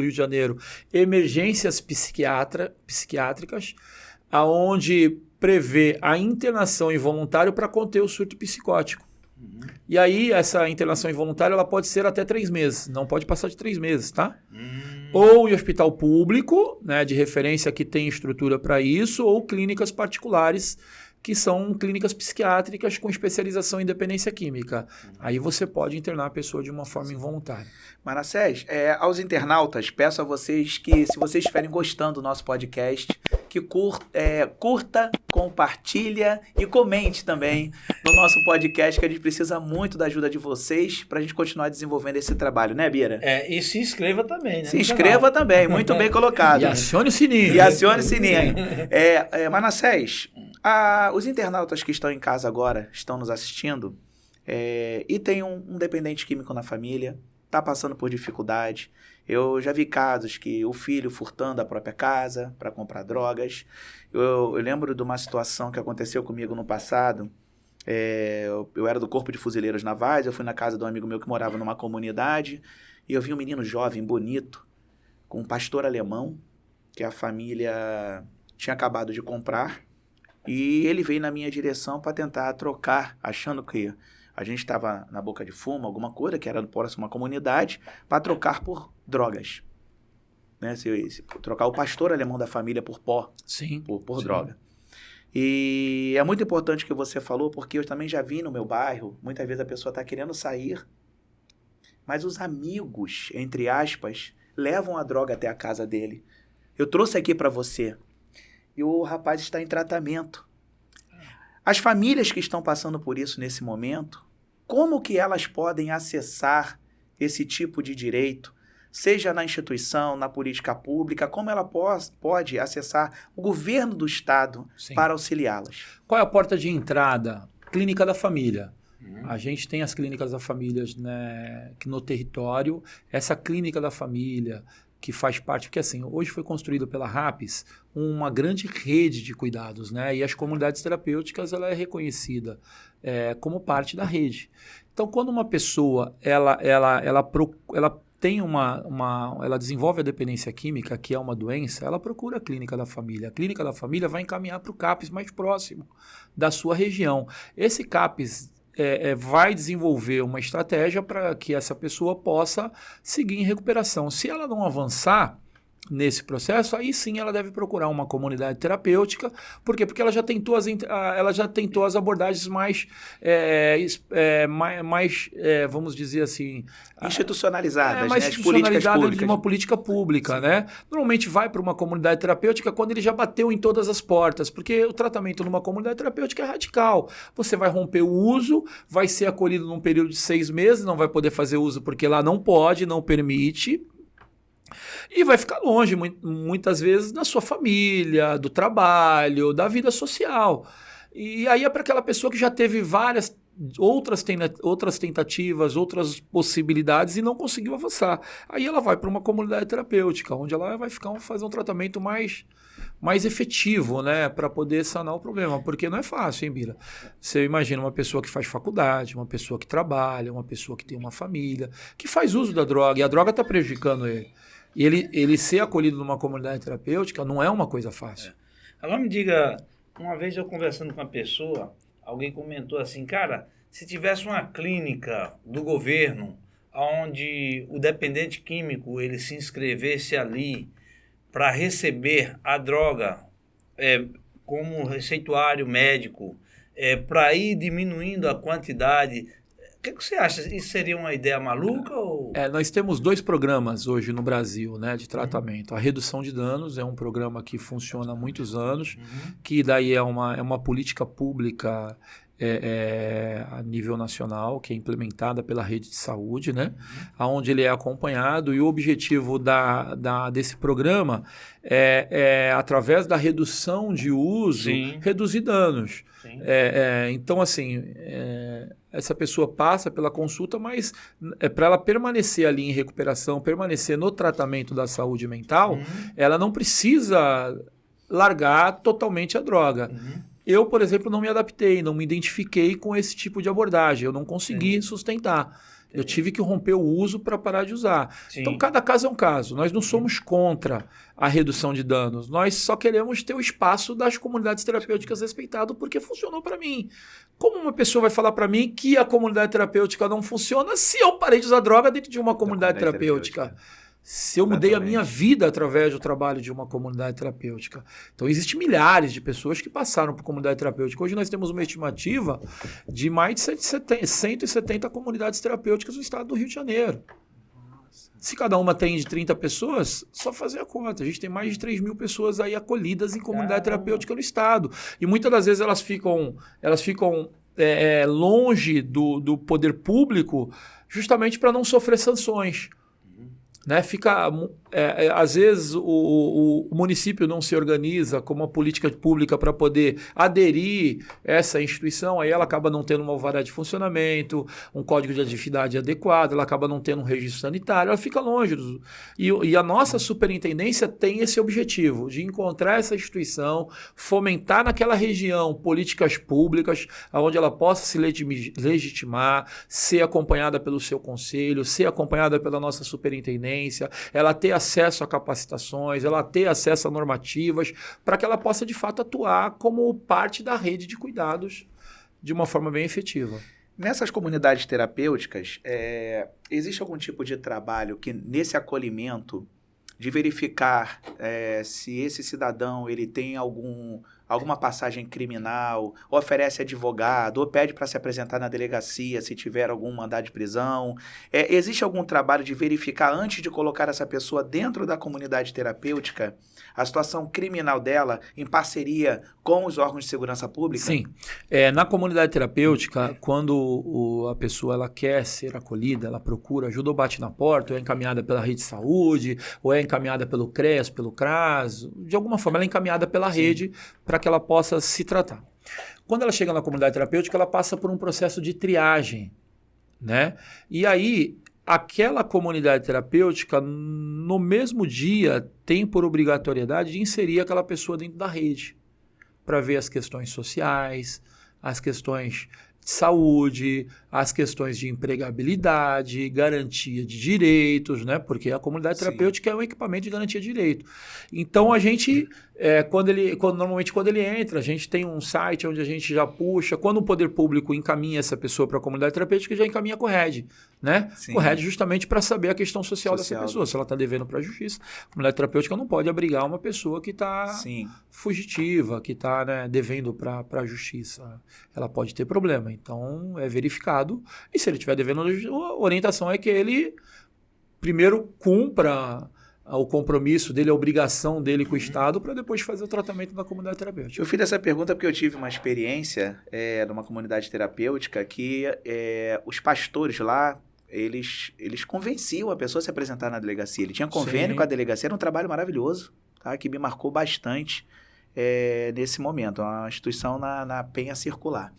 Rio de Janeiro emergências psiquiátricas, aonde prevê a internação involuntária para conter o surto psicótico. E aí, essa internação involuntária ela pode ser até 3 meses, não pode passar de 3 meses, tá? Ou em hospital público, né, de referência que tem estrutura para isso, ou clínicas particulares, que são clínicas psiquiátricas com especialização em dependência química. Aí você pode internar a pessoa de uma forma involuntária. Manassés, aos internautas, peço a vocês que, se vocês estiverem gostando do nosso podcast, que curta, compartilha e comente também no nosso podcast, que a gente precisa muito da ajuda de vocês para a gente continuar desenvolvendo esse trabalho, né, Bira? e se inscreva também, né? Se inscreva também, muito bem colocado. E acione o sininho. E acione o sininho. Manassés, os internautas que estão em casa agora, estão nos assistindo, e tem um dependente químico na família, está passando por dificuldade. Eu já vi casos que o filho furtando a própria casa para comprar drogas. Eu lembro de uma situação que aconteceu comigo no passado. Eu era do Corpo de Fuzileiros Navais, eu fui na casa de um amigo meu que morava numa comunidade, e eu vi um menino jovem, bonito, com um pastor alemão, que a família tinha acabado de comprar, e ele veio na minha direção para tentar trocar, achando que a gente estava na boca de fumo, alguma coisa, que era próximo a uma comunidade, para trocar por drogas. Né? Trocar o pastor alemão da família por pó, Sim. por Sim. droga. E é muito importante o que você falou, porque eu também já vi no meu bairro, muitas vezes a pessoa está querendo sair, mas os amigos, entre aspas, levam a droga até a casa dele. Eu trouxe aqui para você. E o rapaz está em tratamento. As famílias que estão passando por isso nesse momento, como que elas podem acessar esse tipo de direito, seja na instituição, na política pública, como ela pode acessar o governo do Estado Sim. para auxiliá-las? Qual é a porta de entrada? Clínica da família. A gente tem as clínicas da família, né, que no território, essa clínica da família que faz parte, porque assim, hoje foi construída pela RAPS uma grande rede de cuidados, né, e as comunidades terapêuticas ela é reconhecida como parte da rede. Então, quando uma pessoa ela tem ela desenvolve a dependência química, que é uma doença, ela procura a clínica da família. A clínica da família vai encaminhar para o CAPS mais próximo da sua região. Esse CAPS vai desenvolver uma estratégia para que essa pessoa possa seguir em recuperação. Se ela não avançar nesse processo, aí sim ela deve procurar uma comunidade terapêutica. Por quê? Porque ela já tentou as abordagens mais, vamos dizer assim... institucionalizadas, mais né? As políticas públicas. De uma política pública, né? Normalmente vai para uma comunidade terapêutica quando ele já bateu em todas as portas, porque o tratamento numa comunidade terapêutica é radical. Você vai romper o uso, vai ser acolhido num período de 6 meses, não vai poder fazer uso porque lá não pode, não permite... E vai ficar longe, muitas vezes, da sua família, do trabalho, da vida social. E aí é para aquela pessoa que já teve várias outras tentativas, outras possibilidades e não conseguiu avançar. Aí ela vai para uma comunidade terapêutica, onde ela vai fazer um tratamento mais efetivo, né, para poder sanar o problema. Porque não é fácil, hein, Bira? Você imagina uma pessoa que faz faculdade, uma pessoa que trabalha, uma pessoa que tem uma família, que faz uso da droga, e a droga está prejudicando ele. E ele ser acolhido numa comunidade terapêutica não é uma coisa fácil. Agora me diga, uma vez eu conversando com uma pessoa, alguém comentou assim, cara, se tivesse uma clínica do governo onde o dependente químico ele se inscrevesse ali para receber a droga como receituário médico, para ir diminuindo a quantidade... O que você acha? Isso seria uma ideia maluca? Ou... Nós temos 2 programas hoje no Brasil, né, de tratamento. A redução de danos é um programa que funciona há muitos anos, que daí é uma política pública a nível nacional, que é implementada pela rede de saúde, né, onde ele é acompanhado, e o objetivo desse programa através da redução de uso, reduzir danos. Então, assim, essa pessoa passa pela consulta, mas para ela permanecer ali em recuperação, permanecer no tratamento da saúde mental, ela não precisa largar totalmente a droga. Eu, por exemplo, não me adaptei, não me identifiquei com esse tipo de abordagem, eu não consegui sustentar. Eu tive que romper o uso para parar de usar. Então, cada caso é um caso. Nós não somos contra a redução de danos. Nós só queremos ter o espaço das comunidades terapêuticas respeitado porque funcionou para mim. Como uma pessoa vai falar para mim que a comunidade terapêutica não funciona se eu parei de usar droga dentro de uma comunidade terapêutica? Se eu mudei a minha vida através do trabalho de uma comunidade terapêutica. Então, existem milhares de pessoas que passaram por comunidade terapêutica. Hoje nós temos uma estimativa de mais de 170 comunidades terapêuticas no estado do Rio de Janeiro. Se cada uma tem de 30 pessoas, só fazer a conta. A gente tem mais de 3 mil pessoas aí acolhidas em comunidade terapêutica no estado. E muitas das vezes elas ficam longe do poder público justamente para não sofrer sanções. Né? Às vezes o município não se organiza com uma política pública para poder aderir a essa instituição, aí ela acaba não tendo uma alvará de funcionamento, um código de atividade adequado, ela acaba não tendo um registro sanitário, ela fica longe. E a nossa superintendência tem esse objetivo, de encontrar essa instituição, fomentar naquela região políticas públicas, onde ela possa se legitimar, ser acompanhada pelo seu conselho, ser acompanhada pela nossa superintendência, ela ter acesso a capacitações, ela ter acesso a normativas, para que ela possa, de fato, atuar como parte da rede de cuidados de uma forma bem efetiva. Nessas comunidades terapêuticas, existe algum tipo de trabalho que, nesse acolhimento, de verificar se esse cidadão ele tem alguma passagem criminal, oferece advogado, ou pede para se apresentar na delegacia se tiver algum mandado de prisão? Existe algum trabalho de verificar, antes de colocar essa pessoa dentro da comunidade terapêutica, a situação criminal dela em parceria com os órgãos de segurança pública? Sim. Na comunidade terapêutica, quando a pessoa ela quer ser acolhida, ela procura ajuda ou bate na porta, ou é encaminhada pela rede de saúde, ou é encaminhada pelo CRES, pelo CRAS, de alguma forma ela é encaminhada pela rede para que ela possa se tratar. Quando ela chega na comunidade terapêutica, ela passa por um processo de triagem, né? E aí, aquela comunidade terapêutica, no mesmo dia, tem por obrigatoriedade de inserir aquela pessoa dentro da rede, para ver as questões sociais, as questões de saúde, as questões de empregabilidade, garantia de direitos, né? Porque a comunidade terapêutica é um equipamento de garantia de direito. Então, a gente, normalmente quando ele entra, a gente tem um site onde a gente já puxa, quando o poder público encaminha essa pessoa para a comunidade terapêutica, já encaminha com o RED, né? Sim. O RED justamente para saber a questão social dessa pessoa, se ela está devendo para a justiça. A comunidade terapêutica não pode abrigar uma pessoa que está fugitiva, que está, né, devendo para a justiça. Ela pode ter problema. Então, é verificado. E se ele estiver devendo, a orientação é que ele primeiro cumpra o compromisso dele, a obrigação dele com o Estado, para depois fazer o tratamento na comunidade terapêutica. Eu fiz essa pergunta porque eu tive uma experiência numa comunidade terapêutica que os pastores lá, eles convenciam a pessoa a se apresentar na delegacia. Ele tinha convênio com a delegacia, era um trabalho maravilhoso, tá? Que me marcou bastante nesse momento. Uma instituição na Penha Circular,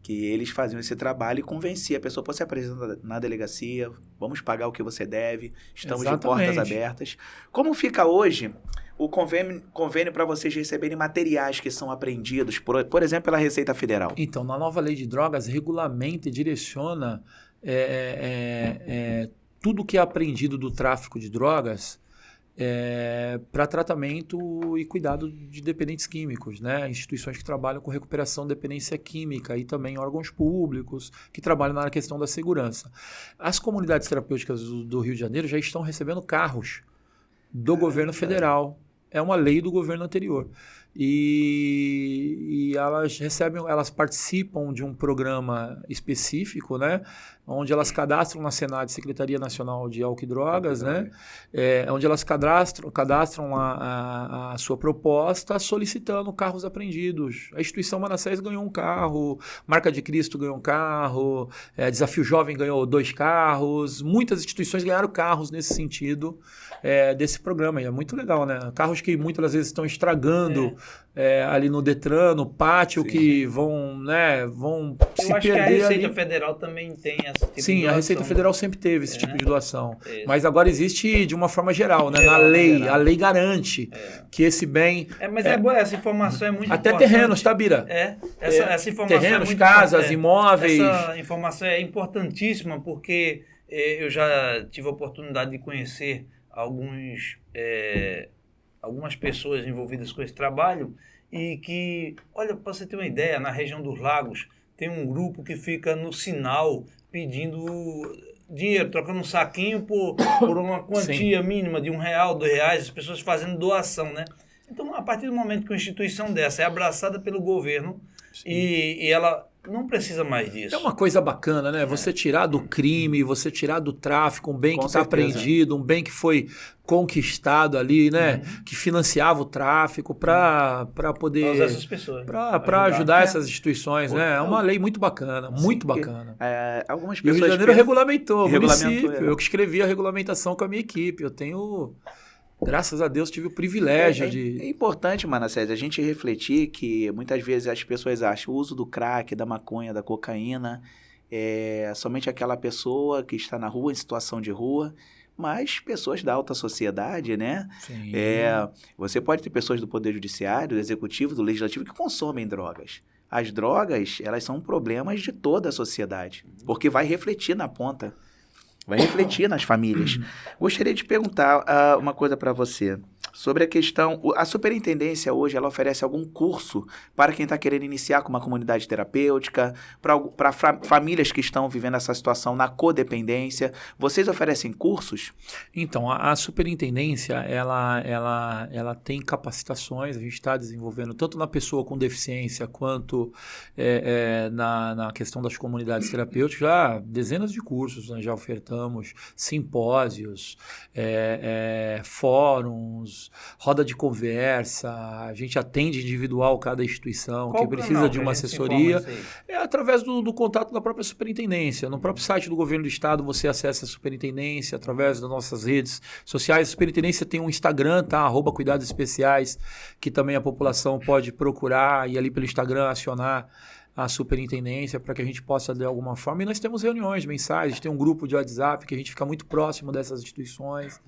que eles faziam esse trabalho e convenciam a pessoa, pô, se apresenta na delegacia, vamos pagar o que você deve, estamos de portas abertas. Como fica hoje o convênio para vocês receberem materiais que são apreendidos, por exemplo, pela Receita Federal? Então, na nova lei de drogas, regulamenta e direciona tudo que é apreendido do tráfico de drogas para tratamento e cuidado de dependentes químicos, né? Instituições que trabalham com recuperação de dependência química e também órgãos públicos que trabalham na questão da segurança. As comunidades terapêuticas do Rio de Janeiro já estão recebendo carros do governo federal. É uma lei do governo anterior. E elas participam de um programa específico, né? Onde elas cadastram na Senad, Secretaria Nacional de Álcool e Drogas, né? Onde elas cadastram a sua proposta solicitando carros apreendidos. A instituição Manassés ganhou um carro, Marca de Cristo ganhou um carro, Desafio Jovem ganhou 2 carros, muitas instituições ganharam carros nesse sentido desse programa. E é muito legal, né? Carros que muitas vezes estão estragando ali no Detran, no pátio, que vão se perder. Eu acho que a Receita Federal também tem esse tipo de doação. A Receita Federal sempre teve esse tipo de doação. Mas agora existe de uma forma geral, né? Na lei, a lei garante que esse bem... Mas essa informação é muito até importante. Até terrenos, tá, Bira? Essa informação terrenos, casas, imóveis... Essa informação é importantíssima porque eu já tive a oportunidade de conhecer algumas pessoas envolvidas com esse trabalho e que, olha, para você ter uma ideia, na região dos Lagos tem um grupo que fica no sinal pedindo dinheiro, trocando um saquinho por uma quantia mínima de R$1, R$2, as pessoas fazendo doação, né? Então, a partir do momento que uma instituição dessa é abraçada pelo governo e ela não precisa mais disso. É uma coisa bacana, né? Você tirar do crime, você tirar do tráfico um bem que está apreendido, um bem que foi conquistado ali, né? Que financiava o tráfico para poder... Pra usar essas pessoas. Para ajudar essas instituições, né? É uma lei muito bacana, muito bacana. Algumas E o pessoas Rio de Janeiro regulamentou, o município. Regulamentou, Eu que escrevi a regulamentação com a minha equipe. Eu tenho... Graças a Deus tive o privilégio de... É importante, Manassés, a gente refletir que muitas vezes as pessoas acham o uso do crack, da maconha, da cocaína somente aquela pessoa que está na rua, em situação de rua, mas pessoas da alta sociedade, né? Sim. Você pode ter pessoas do Poder Judiciário, do Executivo, do Legislativo que consomem drogas. As drogas, elas são problemas de toda a sociedade, porque vai refletir na ponta. Vai refletir nas famílias. Gostaria de perguntar uma coisa para você. Sobre a questão... A superintendência hoje, ela oferece algum curso para quem está querendo iniciar com uma comunidade terapêutica, para famílias que estão vivendo essa situação na codependência. Vocês oferecem cursos? Então, a superintendência, ela tem capacitações. A gente está desenvolvendo tanto na pessoa com deficiência quanto na questão das comunidades terapêuticas. Já dezenas de cursos nós já ofertamos, simpósios, fóruns, roda de conversa, a gente atende individual cada instituição que precisa de uma assessoria. Através do contato da própria superintendência. No próprio site do governo do estado você acessa a superintendência, através das nossas redes sociais. A superintendência tem um Instagram, tá? @cuidados especiais, que também a população pode procurar e ali pelo Instagram acionar a superintendência para que a gente possa, de alguma forma, e nós temos reuniões mensais, a gente tem um grupo de WhatsApp que a gente fica muito próximo dessas instituições.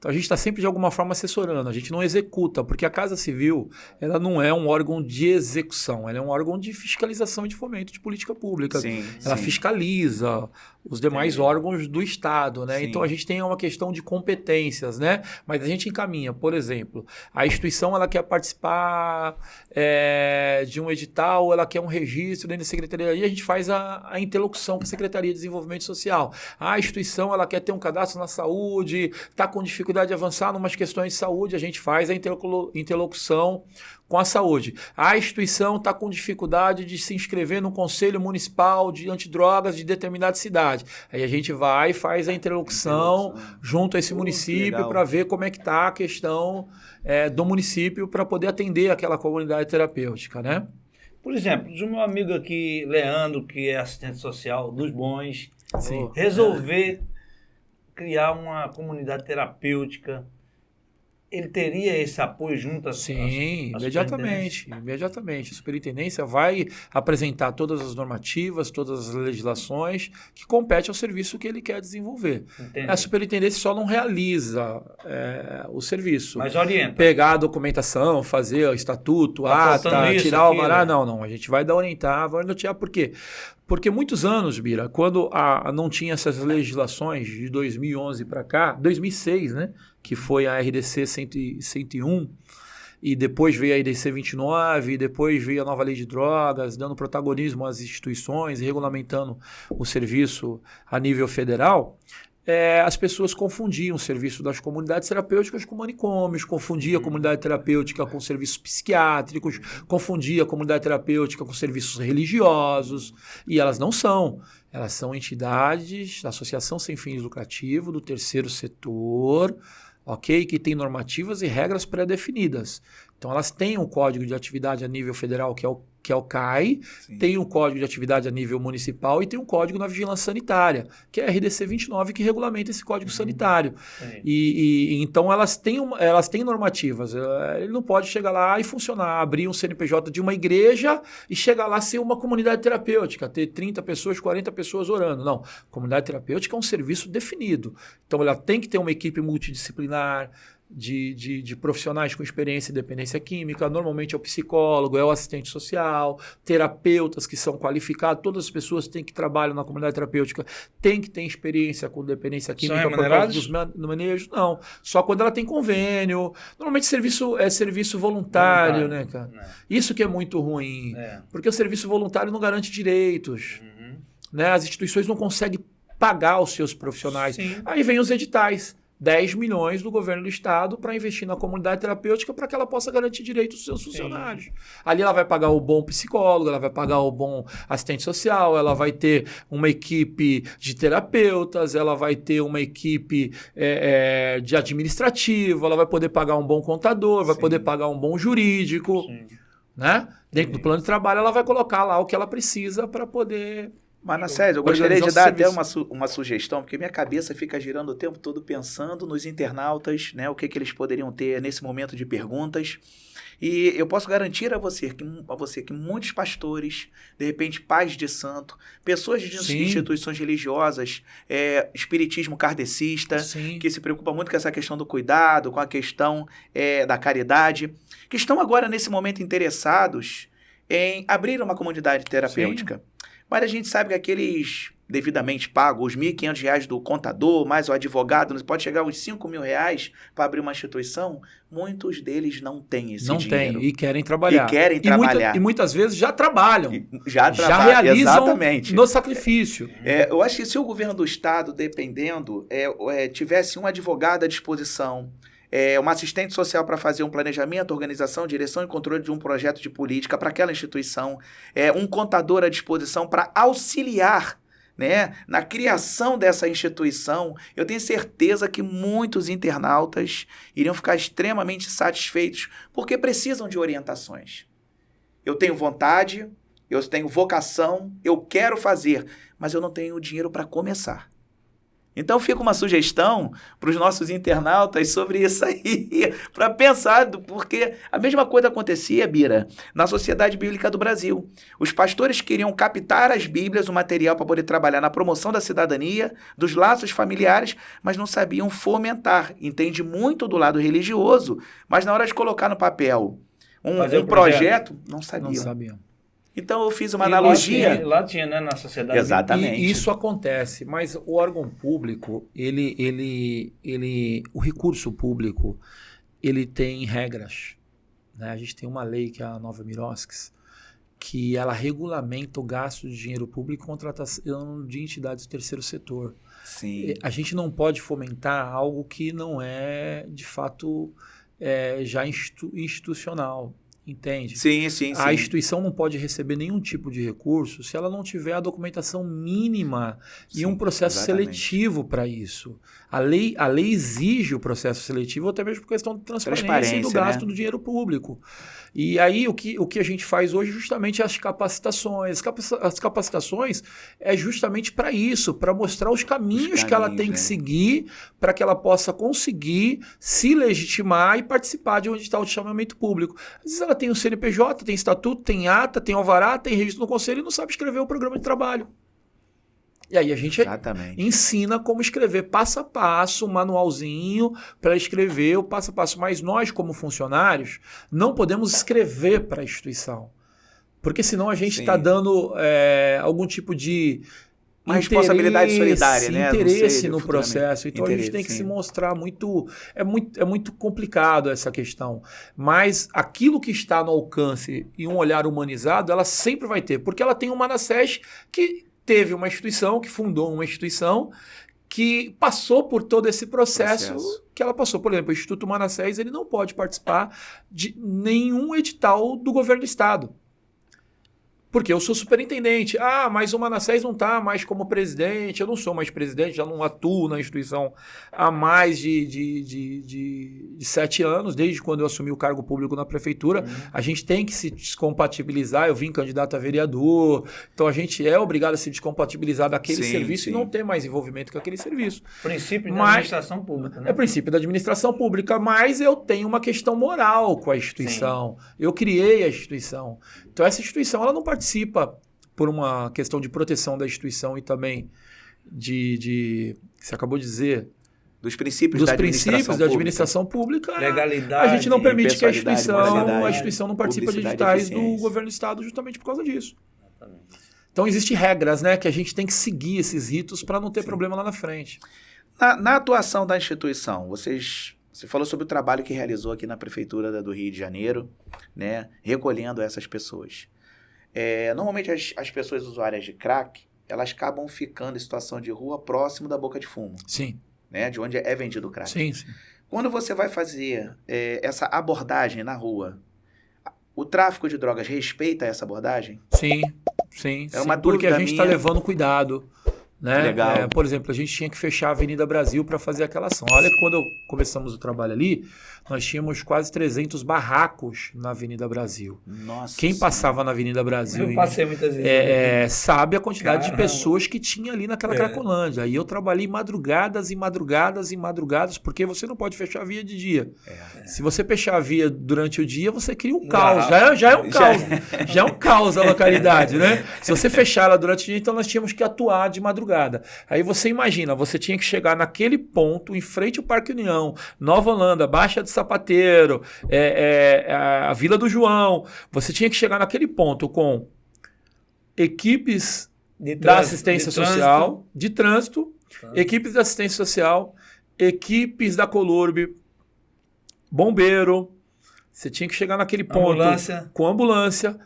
Então a gente está sempre de alguma forma assessorando, a gente não executa, porque a Casa Civil ela não é um órgão de execução, ela é um órgão de fiscalização e de fomento de política pública. Ela fiscaliza os demais órgãos do Estado, né? Então a gente tem uma questão de competências, né? Mas a gente encaminha, por exemplo, a instituição ela quer participar de um edital, ela quer um registro dentro da Secretaria, e a gente faz a interlocução com a Secretaria de Desenvolvimento Social. A instituição ela quer ter um cadastro na saúde, está com dificuldade de avançar em umas questões de saúde, a gente faz a interlocução com a saúde. A instituição está com dificuldade de se inscrever no Conselho Municipal de Antidrogas de determinada cidade. Aí a gente vai e faz a interlocução junto a esse município para ver como é que está a questão do município para poder atender aquela comunidade terapêutica, né? Por exemplo, o meu amigo aqui, Leandro, que é assistente social dos bons, resolver criar uma comunidade terapêutica, ele teria esse apoio junto às imediatamente. A superintendência vai apresentar todas as normativas, todas as legislações que competem ao serviço que ele quer desenvolver. Entendi. A superintendência só não realiza o serviço. Mas orienta. Pegar a documentação, fazer o estatuto, ata, tirar o alvará. Não. A gente vai orientar por quê? Porque muitos anos, Bira, quando não tinha essas legislações de 2011 para cá, 2006, né, que foi a RDC 101, e depois veio a RDC 29, e depois veio a nova lei de drogas, dando protagonismo às instituições e regulamentando o serviço a nível federal, as pessoas confundiam o serviço das comunidades terapêuticas com manicômios, confundia a comunidade terapêutica com serviços psiquiátricos, confundia a comunidade terapêutica com serviços religiosos, e elas não são. Elas são entidades da associação sem fins lucrativos, do terceiro setor, ok? Que tem normativas e regras pré-definidas. Então elas têm um código de atividade a nível federal, que é o CAI, tem um código de atividade a nível municipal e tem um código na vigilância sanitária, que é a RDC 29, que regulamenta esse código sanitário. E então elas têm normativas. Ele não pode chegar lá e funcionar, abrir um CNPJ de uma igreja e chegar lá ser uma comunidade terapêutica, ter 30 pessoas, 40 pessoas orando. Não, comunidade terapêutica é um serviço definido. Então ela tem que ter uma equipe multidisciplinar, de profissionais com experiência em dependência química, normalmente é o psicólogo, é o assistente social, terapeutas que são qualificados, todas as pessoas que trabalham na comunidade terapêutica têm que ter experiência com dependência química. São remunerados? Por causa dos manejos? Não, só quando ela tem convênio. Normalmente serviço voluntário, né, cara? Isso que é muito ruim, porque o serviço voluntário não garante direitos, né? As instituições não conseguem pagar os seus profissionais. Aí vem os editais. 10 milhões do governo do estado para investir na comunidade terapêutica para que ela possa garantir direitos dos seus funcionários. Ali ela vai pagar o bom psicólogo, ela vai pagar o bom assistente social, ela vai ter uma equipe de terapeutas, ela vai ter uma equipe de administrativo, ela vai poder pagar um bom contador, vai poder pagar um bom jurídico. Né? Dentro do plano de trabalho ela vai colocar lá o que ela precisa para poder... Manassés, eu gostaria de dar até uma sugestão, porque minha cabeça fica girando o tempo todo pensando nos internautas, né, o que eles poderiam ter nesse momento de perguntas. E eu posso garantir a você que muitos pastores, de repente pais de santo, pessoas de instituições religiosas, espiritismo kardecista, que se preocupa muito com essa questão do cuidado, com a questão da caridade, que estão agora nesse momento interessados em abrir uma comunidade terapêutica. Mas a gente sabe que aqueles devidamente pagos, os R$ 1.500 do contador, mais o advogado, pode chegar aos R$ 5.000 para abrir uma instituição, muitos deles não têm esse dinheiro. Não têm, e querem trabalhar. E muitas vezes já trabalham. Já realizam no sacrifício. Eu acho que se o governo do estado, dependendo, tivesse um advogado à disposição, uma assistente social para fazer um planejamento, organização, direção e controle de um projeto de política para aquela instituição, um contador à disposição para auxiliar, né, na criação dessa instituição, eu tenho certeza que muitos internautas iriam ficar extremamente satisfeitos porque precisam de orientações. Eu tenho vontade, eu tenho vocação, eu quero fazer, mas eu não tenho dinheiro para começar. Então fica uma sugestão para os nossos internautas sobre isso aí, para pensar, porque a mesma coisa acontecia, Bira, na Sociedade Bíblica do Brasil. Os pastores queriam captar as Bíblias, o material para poder trabalhar na promoção da cidadania, dos laços familiares, mas não sabiam fomentar. Entende muito do lado religioso, mas na hora de colocar no papel um projeto, não sabiam. Não sabiam. Então eu fiz uma analogia. Lá tinha, né, na sociedade. Exatamente. E isso acontece, mas o órgão público, o recurso público, ele tem regras, né? A gente tem uma lei que é a Nova Miroskis, que ela regulamenta o gasto de dinheiro público e contratação de entidades do terceiro setor. Sim. A gente não pode fomentar algo que não é, de fato, já institucional. Entende? Sim, sim, sim. A instituição não pode receber nenhum tipo de recurso se ela não tiver a documentação mínima e um processo seletivo para isso. A lei exige o processo seletivo, até mesmo por questão de transparência e do gasto, né, do dinheiro público. E aí o que a gente faz hoje justamente é as capacitações. As capacitações é justamente para isso, para mostrar os caminhos que ela tem que seguir para que ela possa conseguir se legitimar e participar de um edital de chamamento público. Às vezes ela tem o CNPJ, tem estatuto, tem ata, tem alvará, tem registro no conselho e não sabe escrever o programa de trabalho. E aí a gente ensina como escrever passo a passo, um manualzinho para escrever o passo a passo. Mas nós, como funcionários, não podemos escrever para a instituição. Porque senão a gente está dando algum tipo de uma responsabilidade solidária, né? Interesse no processo. Então a gente tem que se mostrar muito... É muito complicado essa questão. Mas aquilo que está no alcance e um olhar humanizado, ela sempre vai ter. Porque ela tem um Manassés que teve uma instituição, que fundou uma instituição, que passou por todo esse processo que ela passou. Por exemplo, o Instituto Manassés, ele não pode participar de nenhum edital do governo do Estado. Porque eu sou superintendente. Ah, mas o Manassés não está mais como presidente. Eu não sou mais presidente, já não atuo na instituição há mais de 7 anos, desde quando eu assumi o cargo público na prefeitura. A gente tem que se descompatibilizar. Eu vim candidato a vereador. Então a gente é obrigado a se descompatibilizar daquele serviço e não ter mais envolvimento com aquele serviço. Princípio da administração pública, né? É princípio da administração pública, mas eu tenho uma questão moral com a instituição. Eu criei a instituição. Então essa instituição ela não participa por uma questão de proteção da instituição e também você acabou de dizer, dos princípios da administração pública. Legalidade. A gente não permite que a instituição não participe de editais do governo do Estado justamente por causa disso. Exatamente. Então existem regras, né, que a gente tem que seguir esses ritos para não ter problema lá na frente. Na atuação da instituição, você falou sobre o trabalho que realizou aqui na Prefeitura do Rio de Janeiro, né, recolhendo essas pessoas. Normalmente as pessoas usuárias de crack, elas acabam ficando em situação de rua próximo da boca de fumo. Sim. Né, de onde é vendido o crack. Sim, sim. Quando você vai fazer essa abordagem na rua, o tráfico de drogas respeita essa abordagem? Sim. Porque a gente está levando cuidado. Né? Legal. Por exemplo, a gente tinha que fechar a Avenida Brasil para fazer aquela ação. Olha que quando começamos o trabalho ali, nós tínhamos quase 300 barracos na Avenida Brasil. Nossa. Quem passava na Avenida Brasil eu passei muitas vezes, sabe a quantidade de pessoas que tinha ali naquela Cracolândia. E eu trabalhei madrugadas e madrugadas e madrugadas, porque você não pode fechar a via de dia. Se você fechar a via durante o dia, você cria um caos. Já é um caos. Já é um caos a localidade, né? Se você fechar ela durante o dia, então nós tínhamos que atuar de madrugada. Aí você imagina, você tinha que chegar naquele ponto, em frente ao Parque União, Nova Holanda, Baixa do Sapateiro, a Vila do João. Você tinha que chegar naquele ponto com equipes da assistência social, de trânsito, equipes da assistência social, equipes da Colurb, bombeiro. Você tinha que chegar naquele ponto com ambulância,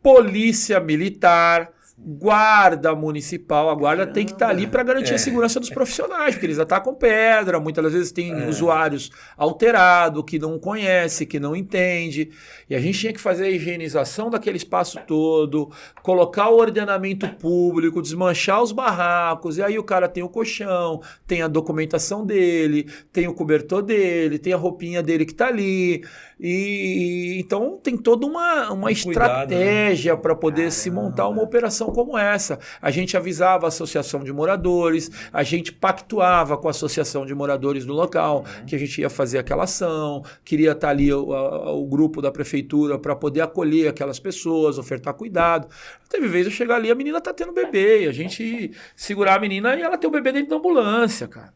polícia militar, guarda municipal. A guarda tem que estar ali para garantir a segurança dos profissionais, porque eles atacam pedra, muitas vezes tem usuários alterados, que não conhece, que não entende. E a gente tinha que fazer a higienização daquele espaço todo, colocar o ordenamento público, desmanchar os barracos, e aí o cara tem o colchão, tem a documentação dele, tem o cobertor dele, tem a roupinha dele que está ali. E então tem toda uma estratégia para poder se montar uma operação situação como essa. A gente avisava a associação de moradores, a gente pactuava com a associação de moradores do local, que a gente ia fazer aquela ação, queria estar ali o grupo da prefeitura para poder acolher aquelas pessoas, ofertar cuidado. Teve vez eu chegar ali, a menina tá tendo bebê, e a gente segurar a menina e ela ter o bebê dentro da ambulância, cara.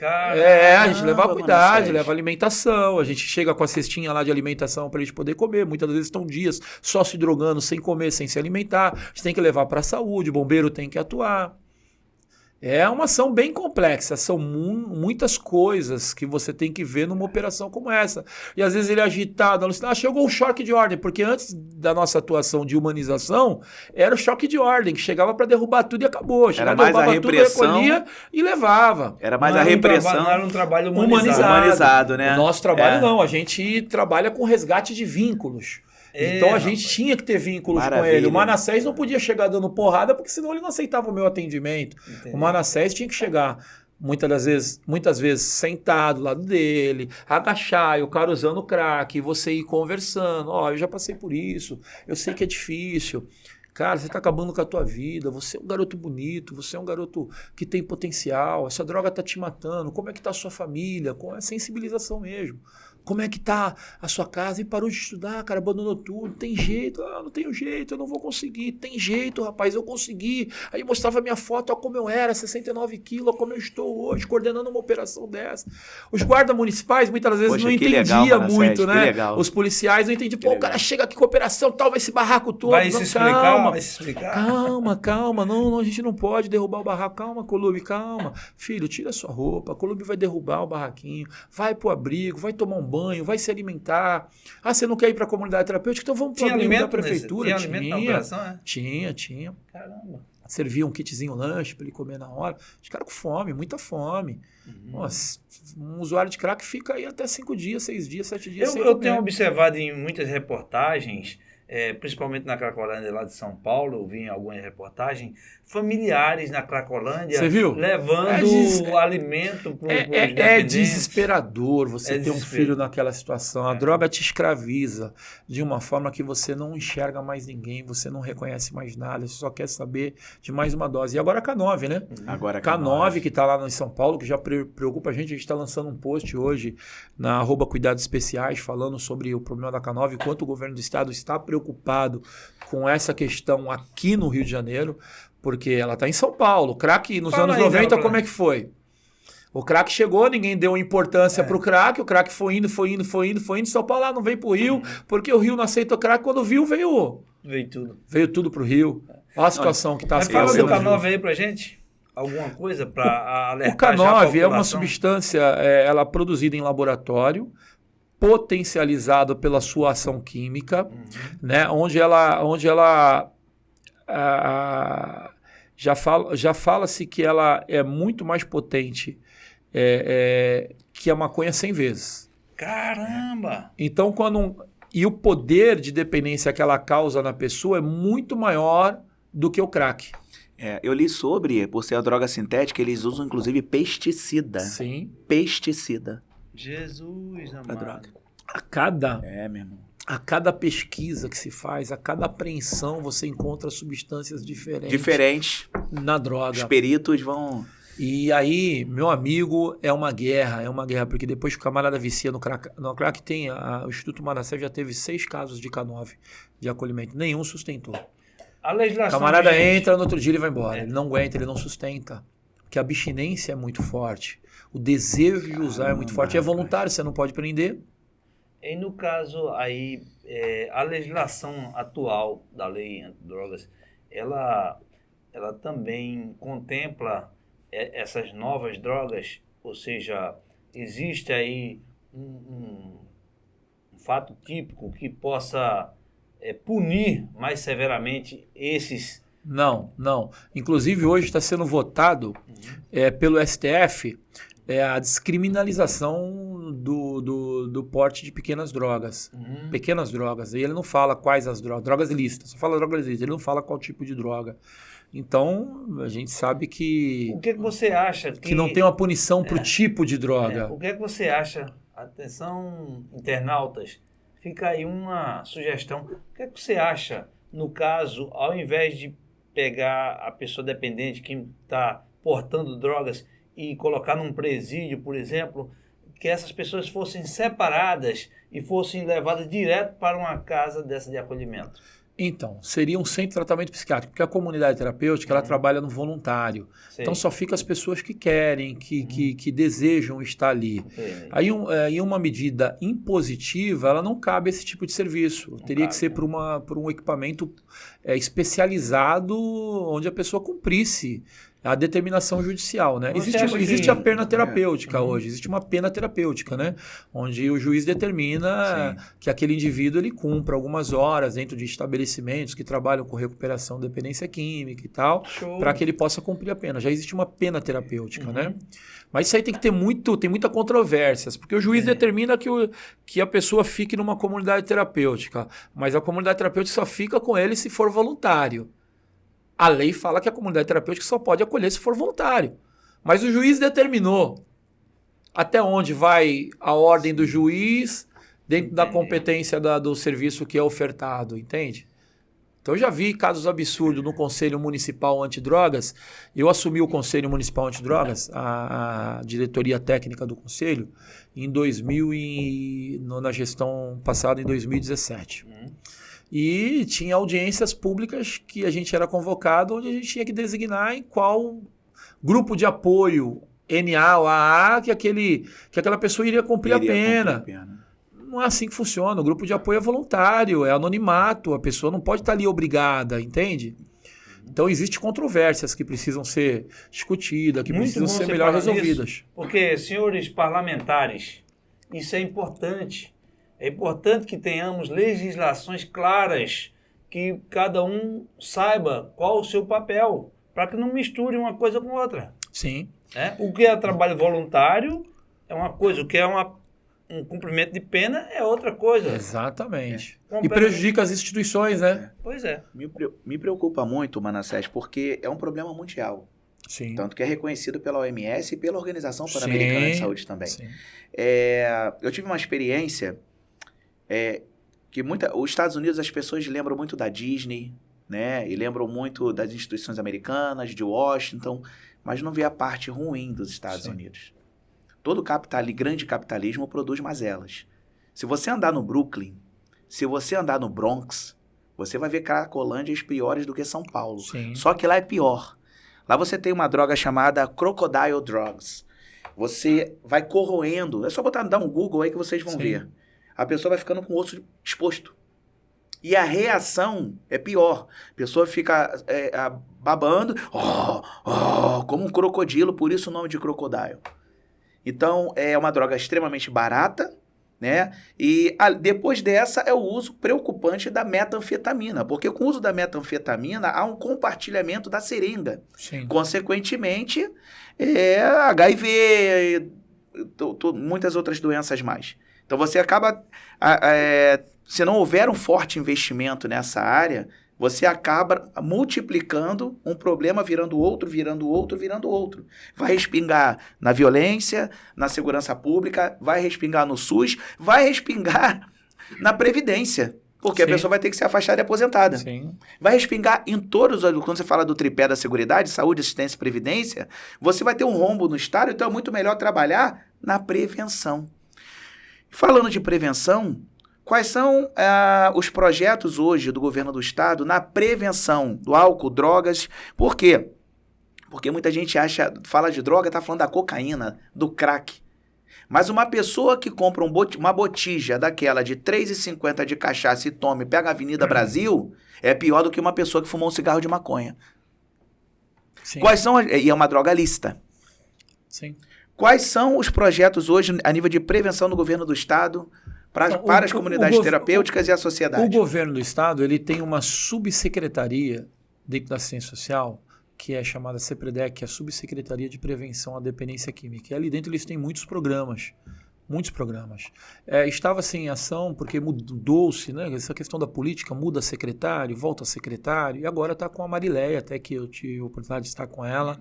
A gente leva cuidado, leva alimentação, a gente chega com a cestinha lá de alimentação para eles poder comer, muitas vezes estão dias só se drogando, sem comer, sem se alimentar, a gente tem que levar para a saúde, o bombeiro tem que atuar. É uma ação bem complexa, são muitas coisas que você tem que ver numa operação como essa. E às vezes ele é agitado, chegou um choque de ordem, porque antes da nossa atuação de humanização, era o choque de ordem, que chegava para derrubar tudo e acabou. Era mais a repressão. Tudo, recolhia e levava. Era mais a repressão. Não era um trabalho humanizado, né? O nosso trabalho não, a gente trabalha com resgate de vínculos. Então a gente tinha que ter vínculos com ele. O Manassés não podia chegar dando porrada, porque senão ele não aceitava o meu atendimento. Entendi. O Manassés tinha que chegar muitas vezes sentado do lado dele, agachar, e o cara usando o crack, e você ir conversando. Eu já passei por isso, eu sei que é difícil. Cara, você está acabando com a tua vida, você é um garoto bonito, você é um garoto que tem potencial, essa droga está te matando, como é que está a sua família? Com a sensibilização mesmo. Como é que tá a sua casa? E parou de estudar, cara, abandonou tudo. Tem jeito? Não tenho jeito, eu não vou conseguir. Tem jeito, rapaz, eu consegui. Aí mostrava minha foto, como eu era, 69 quilos, como eu estou hoje, coordenando uma operação dessa. Os guardas municipais, muitas vezes, não entendiam muito, né? Os policiais não entendiam. O cara chega aqui com operação, tal, vai esse barraco todo. Vai se explicar. Calma. Não, a gente não pode derrubar o barraco. Calma, Colube, calma. Filho, tira sua roupa. A Colube vai derrubar o barraquinho. Vai pro abrigo, vai tomar um banho, vai se alimentar. Você não quer ir para a comunidade terapêutica? Então vamos para o abrigo da prefeitura. Tinha alimento na operação, né? Tinha. Caramba. Servia um kitzinho lanche para ele comer na hora. Os caras com fome, muita fome. Nossa, um usuário de crack fica aí até 5 dias, 6 dias, 7 dias sem comer. Eu tenho observado em muitas reportagens, principalmente na Cracolândia lá de São Paulo, eu vi em algumas reportagens, familiares na Cracolândia levando alimento para os dependentes. É desesperador você ter um filho naquela situação. A droga te escraviza de uma forma que você não enxerga mais ninguém, você não reconhece mais nada, você só quer saber de mais uma dose. E agora a K9, né? Agora a K9 que está lá em São Paulo, que já preocupa a gente está lançando um post hoje na @Cuidados Especiais falando sobre o problema da K9, quanto o governo do estado está preocupado com essa questão aqui no Rio de Janeiro, porque ela está em São Paulo. O crack nos anos 90, como é que foi? O crack chegou, ninguém deu importância para o crack foi indo. São Paulo não veio para o Rio, porque o Rio não aceita o crack. Quando viu, veio tudo. Veio tudo para o Rio. Olha a situação que está se passando. Fala do K9 aí para gente. Alguma coisa para alertar? O K9 é uma substância, ela produzida em laboratório, potencializada pela sua ação química, né? Onde ela já fala-se que ela é muito mais potente que a maconha 100 vezes. Caramba! Então, e o poder de dependência que ela causa na pessoa é muito maior do que o crack. Eu li sobre, por ser a droga sintética, eles usam inclusive pesticida. Sim. Pesticida. Jesus, amado. Droga. Meu irmão. A cada pesquisa que se faz, a cada apreensão, você encontra substâncias diferentes na droga. Os peritos vão... E aí, meu amigo, é uma guerra, porque depois que o camarada vicia no crack o Instituto Manassés já teve 6 casos de K9 de acolhimento, nenhum sustentou. A legislação... O camarada entra, no outro dia ele vai embora, ele não aguenta, ele não sustenta, porque a abstinência é muito forte, o desejo de usar é muito forte, é voluntário, você não pode prender. E no caso aí, a legislação atual da lei antidrogas, ela também contempla essas novas drogas, ou seja, existe aí um fato típico que possa punir mais severamente esses... Não. Inclusive hoje está sendo votado pelo STF a descriminalização do porte de pequenas drogas. Pequenas drogas. E ele não fala quais as drogas ilícitas. Só fala drogas ilícitas. Ele não fala qual tipo de droga. Então, a gente sabe que... O que você acha que não tem uma punição para o tipo de droga. O que você acha? Atenção, internautas. Fica aí uma sugestão. O que você acha, no caso, ao invés de pegar a pessoa dependente, quem está portando drogas, e colocar num presídio, por exemplo, que essas pessoas fossem separadas e fossem levadas direto para uma casa dessa de acolhimento? Então, seria um centro de tratamento psiquiátrico, porque a comunidade terapêutica ela trabalha no voluntário. Sei. Então, só fica as pessoas que querem, que desejam estar ali. Entendi. Aí, em uma medida impositiva, ela não cabe esse tipo de serviço. Teria que ser por um equipamento especializado, onde a pessoa cumprisse a determinação judicial, né? Você acha Existe que- a pena terapêutica hoje, existe uma pena terapêutica, né? Onde o juiz determina que aquele indivíduo ele cumpra algumas horas dentro de estabelecimentos que trabalham com recuperação de dependência química e tal, Show. para que ele possa cumprir a pena. Já existe uma pena terapêutica, né? Mas isso aí tem que ter tem muita controvérsias, porque o juiz determina que a pessoa fique numa comunidade terapêutica, mas a comunidade terapêutica só fica com ele se for voluntário. A lei fala que a comunidade terapêutica só pode acolher se for voluntário. Mas o juiz determinou até onde vai a ordem do juiz dentro da competência do serviço que é ofertado, entende? Então eu já vi casos absurdos no Conselho Municipal Antidrogas. Eu assumi o Conselho Municipal Antidrogas, a diretoria técnica do Conselho, na gestão passada, em 2017. E tinha audiências públicas que a gente era convocado, onde a gente tinha que designar em qual grupo de apoio, NA ou AA, que aquela pessoa iria cumprir a pena. Não é assim que funciona. O grupo de apoio é voluntário, é anonimato, a pessoa não pode estar ali obrigada, entende? Então, existem controvérsias que precisam ser discutidas, que Muito precisam bom ser você melhor falar resolvidas. nisso, porque, senhores parlamentares, isso é importante. É importante que tenhamos legislações claras, que cada um saiba qual o seu papel, para que não misture uma coisa com outra. Sim. Né? O que é trabalho voluntário é uma coisa, o que é um cumprimento de pena é outra coisa. Exatamente. E Completamente. prejudica as instituições, né? Pois é. Me preocupa muito, Manassés, porque é um problema mundial. Sim. Tanto que é reconhecido pela OMS e pela Organização Pan-Americana de Saúde também. Sim. Eu tive uma experiência que os Estados Unidos, as pessoas lembram muito da Disney, né? E lembram muito das instituições americanas, de Washington, mas não vê a parte ruim dos Estados Unidos. Todo grande capitalismo produz mazelas. Se você andar no Brooklyn, se você andar no Bronx, você vai ver cracolândias piores do que São Paulo. Sim. Só que lá é pior. Lá você tem uma droga chamada Crocodile Drugs. Você vai corroendo. É só dar um Google aí que vocês vão ver. A pessoa vai ficando com o osso exposto. E a reação é pior. A pessoa fica babando, como um crocodilo, por isso o nome de crocodile. Então, é uma droga extremamente barata, né? E depois dessa é o uso preocupante da metanfetamina, porque com o uso da metanfetamina há um compartilhamento da seringa. Sim. Consequentemente, HIV, muitas outras doenças mais. Então você acaba, se não houver um forte investimento nessa área, você acaba multiplicando um problema, virando outro, virando outro, virando outro. Vai respingar na violência, na segurança pública, vai respingar no SUS, vai respingar na Previdência, porque a pessoa vai ter que ser afastada e aposentada. Sim. Vai respingar em todos, quando você fala do tripé da Seguridade, Saúde, Assistência e Previdência, você vai ter um rombo no Estado, então é muito melhor trabalhar na prevenção. Falando de prevenção, quais são os projetos hoje do governo do Estado na prevenção do álcool, drogas? Por quê? Porque muita gente fala de droga, está falando da cocaína, do crack. Mas uma pessoa que compra uma botija daquela de R$3,50 de cachaça e toma e pega a Avenida Brasil, é pior do que uma pessoa que fumou um cigarro de maconha. Sim. E é uma droga lícita. Sim. Quais são os projetos hoje a nível de prevenção do governo do Estado para as comunidades terapêuticas e a sociedade? O governo do Estado ele tem uma subsecretaria dentro da assistência social que é chamada CEPREDEC, que é a Subsecretaria de Prevenção à Dependência Química. E ali dentro eles têm muitos programas, muitos programas. Estava assim em ação porque mudou-se, né? Essa questão da política, muda secretário, volta secretário, e agora está com a Marileia, até que eu tive a oportunidade de estar com ela,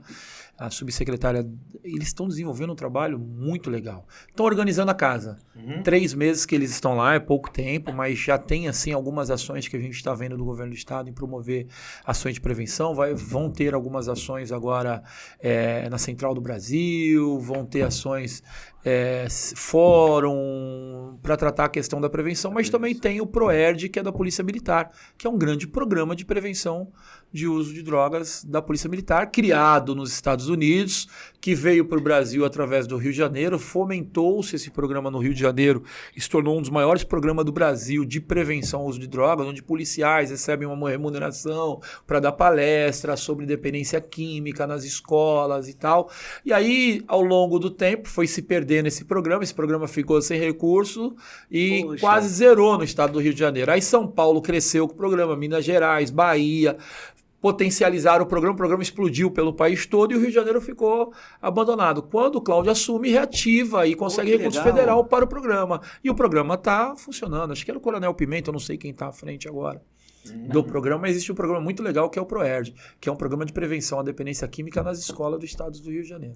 a subsecretária. Eles estão desenvolvendo um trabalho muito legal. Estão organizando a casa. 3 meses que eles estão lá, é pouco tempo, mas já tem assim algumas ações que a gente está vendo do governo do estado em promover ações de prevenção. Vão ter algumas ações agora na Central do Brasil, vão ter ações fórum para tratar a questão da prevenção, mas também tem o PROERD, que é da Polícia Militar, que é um grande programa de prevenção de uso de drogas da Polícia Militar, criado nos Estados Unidos, que veio para o Brasil através do Rio de Janeiro, fomentou-se esse programa no Rio de Janeiro, e se tornou um dos maiores programas do Brasil de prevenção ao uso de drogas, onde policiais recebem uma remuneração para dar palestra sobre dependência química nas escolas e tal. E aí, ao longo do tempo, foi se perdendo esse programa ficou sem recurso e quase zerou no estado do Rio de Janeiro. Aí São Paulo cresceu com o programa, Minas Gerais, Bahia, potencializaram o programa explodiu pelo país todo e o Rio de Janeiro ficou abandonado. Quando o Cláudio assume, reativa e consegue recurso federal para o programa. E o programa está funcionando. Acho que era o Coronel Pimenta, eu não sei quem está à frente agora do programa, mas existe um programa muito legal que é o PROERD, que é um programa de prevenção à dependência química nas escolas do estado do Rio de Janeiro.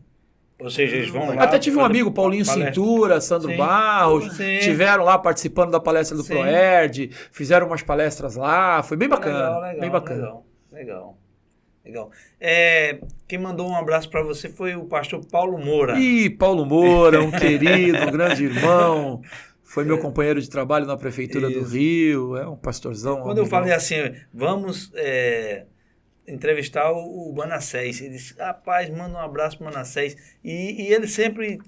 Ou seja, eles vão lá... Até tive um amigo, Paulinho Cintura, Sandro Barros, tiveram lá participando da palestra do PROERD, fizeram umas palestras lá, foi bem bacana. Legal, bem bacana. Legal. Quem mandou um abraço para você foi o pastor Paulo Moura. Paulo Moura, um querido, um grande irmão. Foi meu companheiro de trabalho na Prefeitura do Rio, é um pastorzão. Quando eu falei assim, vamos entrevistar o Manassés, ele disse, rapaz, manda um abraço pro Manassés. E ele sempre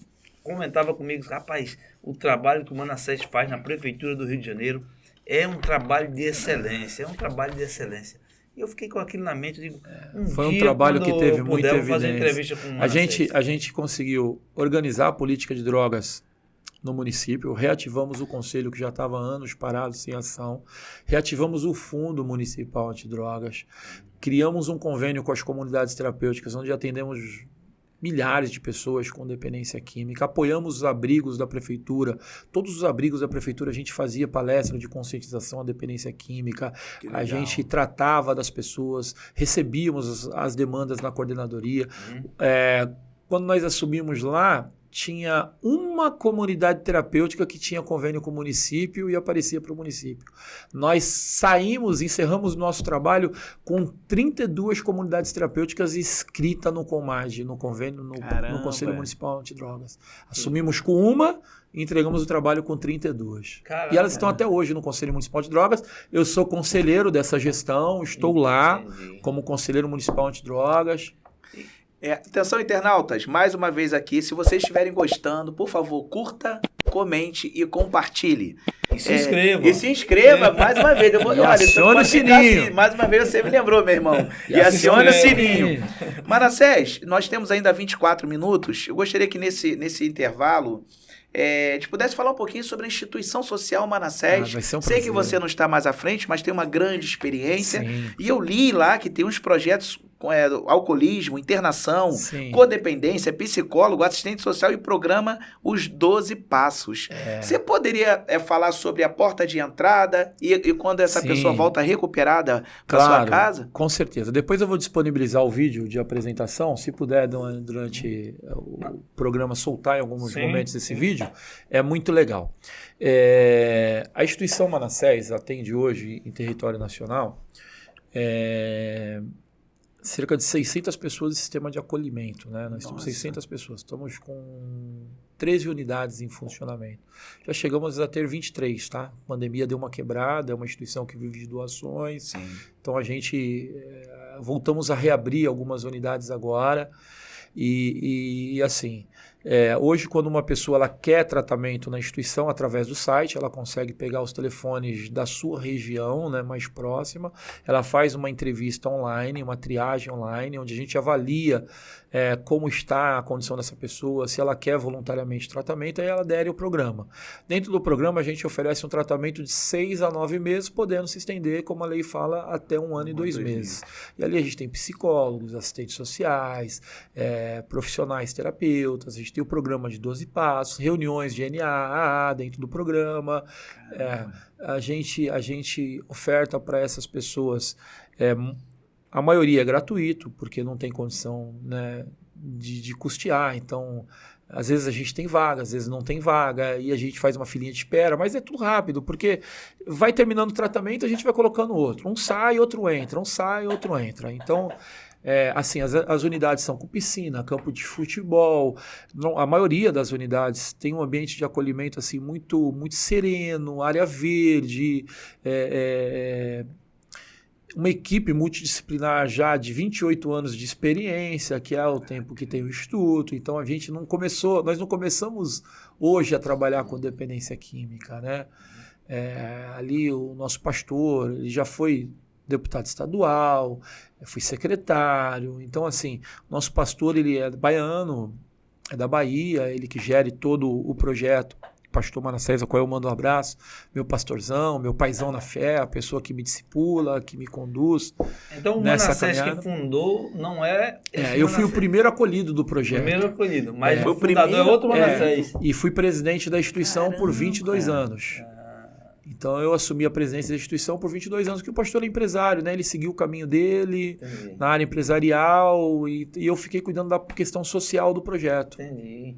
comentava comigo, rapaz, o trabalho que o Manassés faz na Prefeitura do Rio de Janeiro é um trabalho de excelência, E eu fiquei com aquilo na mente, digo, foi um trabalho que teve muita evidência. Fazer entrevista com o Manassés. A gente conseguiu organizar a política de drogas no município, reativamos o conselho que já estava há anos parado sem ação, reativamos o Fundo Municipal Antidrogas, criamos um convênio com as comunidades terapêuticas, onde atendemos milhares de pessoas com dependência química, apoiamos os abrigos da prefeitura, todos os abrigos da prefeitura a gente fazia palestra de conscientização à dependência química, a gente tratava das pessoas, recebíamos as demandas na coordenadoria. Quando nós assumimos lá, tinha uma comunidade terapêutica que tinha convênio com o município e aparecia para o município. Nós encerramos o nosso trabalho com 32 comunidades terapêuticas inscritas no COMAD, no convênio, no Conselho Municipal Antidrogas. Assumimos com uma e entregamos o trabalho com 32. Caramba. E elas estão até hoje no Conselho Municipal de Drogas. Eu sou conselheiro dessa gestão, estou lá como conselheiro municipal antidrogas. Atenção, internautas, mais uma vez aqui, se vocês estiverem gostando, por favor, curta, comente e compartilhe. E se inscreva. E se inscreva mais uma vez. Acione o sininho. Assim, mais uma vez você me lembrou, meu irmão. E acione o sininho. Manassés, nós temos ainda 24 minutos. Eu gostaria que nesse intervalo a gente pudesse falar um pouquinho sobre a instituição social Manassés. Sei que você não está mais à frente, mas tem uma grande experiência. Sim. E eu li lá que tem uns projetos alcoolismo, internação, codependência, psicólogo, assistente social e programa Os 12 Passos. Você poderia falar sobre a porta de entrada e quando essa pessoa volta recuperada para sua casa? Com certeza. Depois eu vou disponibilizar o vídeo de apresentação, se puder durante o programa soltar em alguns momentos esse vídeo, é muito legal. A instituição Manassés atende hoje em território nacional cerca de 600 pessoas de sistema de acolhimento, né? Nós temos 600 pessoas, estamos com 13 unidades em funcionamento. Já chegamos a ter 23, tá? A pandemia deu uma quebrada, é uma instituição que vive de doações, então a gente voltamos a reabrir algumas unidades agora e assim... hoje, quando uma pessoa ela quer tratamento na instituição, através do site, ela consegue pegar os telefones da sua região, né, mais próxima, ela faz uma entrevista online, uma triagem online, onde a gente avalia como está a condição dessa pessoa, se ela quer voluntariamente tratamento, aí ela adere ao programa. Dentro do programa, a gente oferece um tratamento de 6 a 9 meses, podendo se estender, como a lei fala, até 1 ano e 2 meses. E ali a gente tem psicólogos, assistentes sociais, profissionais terapeutas, a gente tem o programa de 12 passos, reuniões de NAA dentro do programa. A gente oferta para essas pessoas, a maioria é gratuito, porque não tem condição, né, de custear. Então, às vezes a gente tem vaga, às vezes não tem vaga, e a gente faz uma filinha de espera, mas é tudo rápido, porque vai terminando o tratamento, a gente vai colocando outro. Um sai, outro entra, um sai, outro entra. Então, assim, as unidades são com piscina, campo de futebol. A maioria das unidades tem um ambiente de acolhimento assim, muito, muito sereno, área verde, uma equipe multidisciplinar já de 28 anos de experiência, que é o tempo que tem o Instituto. Então, nós não começamos hoje a trabalhar com dependência química, né? Ali o nosso pastor, ele já foi deputado estadual, fui secretário. Então, assim, nosso pastor, ele é baiano, é da Bahia, ele que gere todo o projeto. Pastor Manassés, ao qual eu mando um abraço, meu pastorzão, meu paizão na fé, a pessoa que me discipula, que me conduz. Então o Manassés que fundou não é... eu fui o primeiro acolhido do projeto. Primeiro acolhido, mas foi o fundador é outro Manassés. E fui presidente da instituição por 22 anos. Então eu assumi a presidência da instituição por 22 anos, porque o pastor é empresário, né? Ele seguiu o caminho dele na área empresarial e eu fiquei cuidando da questão social do projeto. Entendi.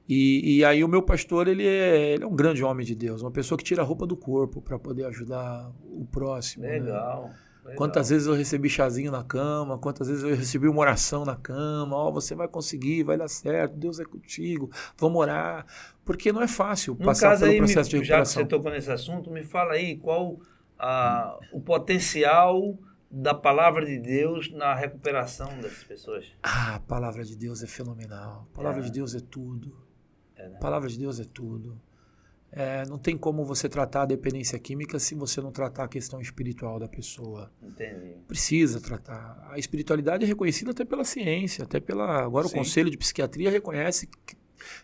E aí o meu pastor, ele é um grande homem de Deus, uma pessoa que tira a roupa do corpo para poder ajudar o próximo. Legal. Né? Quantas vezes eu recebi chazinho na cama, quantas vezes eu recebi uma oração na cama, você vai conseguir, vai dar certo, Deus é contigo, vamos orar. Porque não é fácil passar pelo processo de recuperação. Já que você tocou nesse assunto, me fala aí qual o potencial da palavra de Deus na recuperação dessas pessoas. A palavra de Deus é fenomenal. A palavra de Deus é tudo. A palavra de Deus é tudo. Não tem como você tratar a dependência química se você não tratar a questão espiritual da pessoa. Entendi. Precisa tratar. A espiritualidade é reconhecida até pela ciência, agora Sim. O Conselho de Psiquiatria reconhece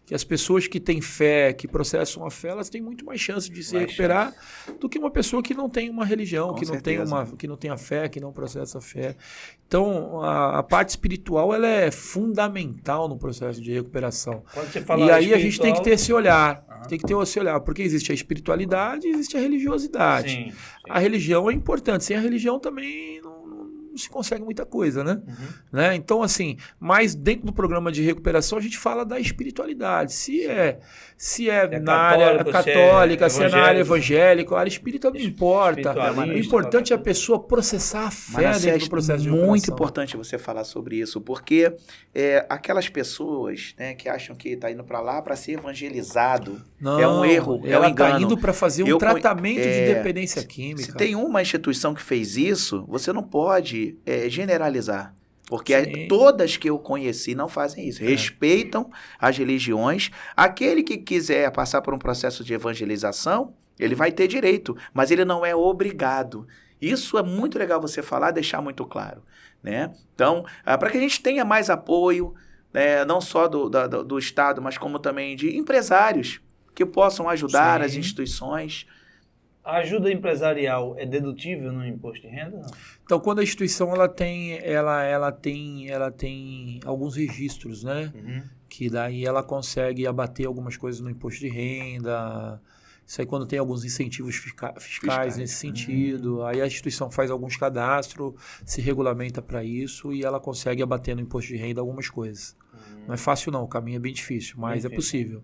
que as pessoas que têm fé, que processam a fé, elas têm muito mais chance de se recuperar do que uma pessoa que não tem uma religião, que não tem a fé, que não processa a fé. Então, a parte espiritual, ela é fundamental no processo de recuperação. Quando você fala e aí espiritual... a gente tem que ter esse olhar, porque existe a espiritualidade e existe a religiosidade. Sim. A religião é importante, sem a religião também não se consegue muita coisa, né? Né? Então, assim, mas dentro do programa de recuperação a gente fala da espiritualidade. Se é na área católica, se é na área evangélica, a área espírita não importa. O importante é a pessoa processar a fé dentro do processo de recuperação. Muito importante você falar sobre isso, porque aquelas pessoas, né, que acham que está indo para lá para ser evangelizado, é um erro, ela um engano. está indo para fazer um tratamento de dependência química. Se tem uma instituição que fez isso, você não pode generalizar. Porque todas que eu conheci não fazem isso. Respeitam as religiões. Aquele que quiser passar por um processo de evangelização, ele vai ter direito, mas ele não é obrigado. Isso é muito legal você falar, deixar muito claro, né? Então, para que a gente tenha mais apoio, né, não só do Estado, mas como também de empresários que possam ajudar as instituições. A ajuda empresarial é dedutível no imposto de renda? Não? Então, quando a instituição ela tem alguns registros, né? Que daí ela consegue abater algumas coisas no imposto de renda. Isso aí quando tem alguns incentivos fiscais nesse sentido. Aí a instituição faz alguns cadastros, se regulamenta para isso e ela consegue abater no imposto de renda algumas coisas. Não é fácil não, o caminho é bem difícil, mas é possível.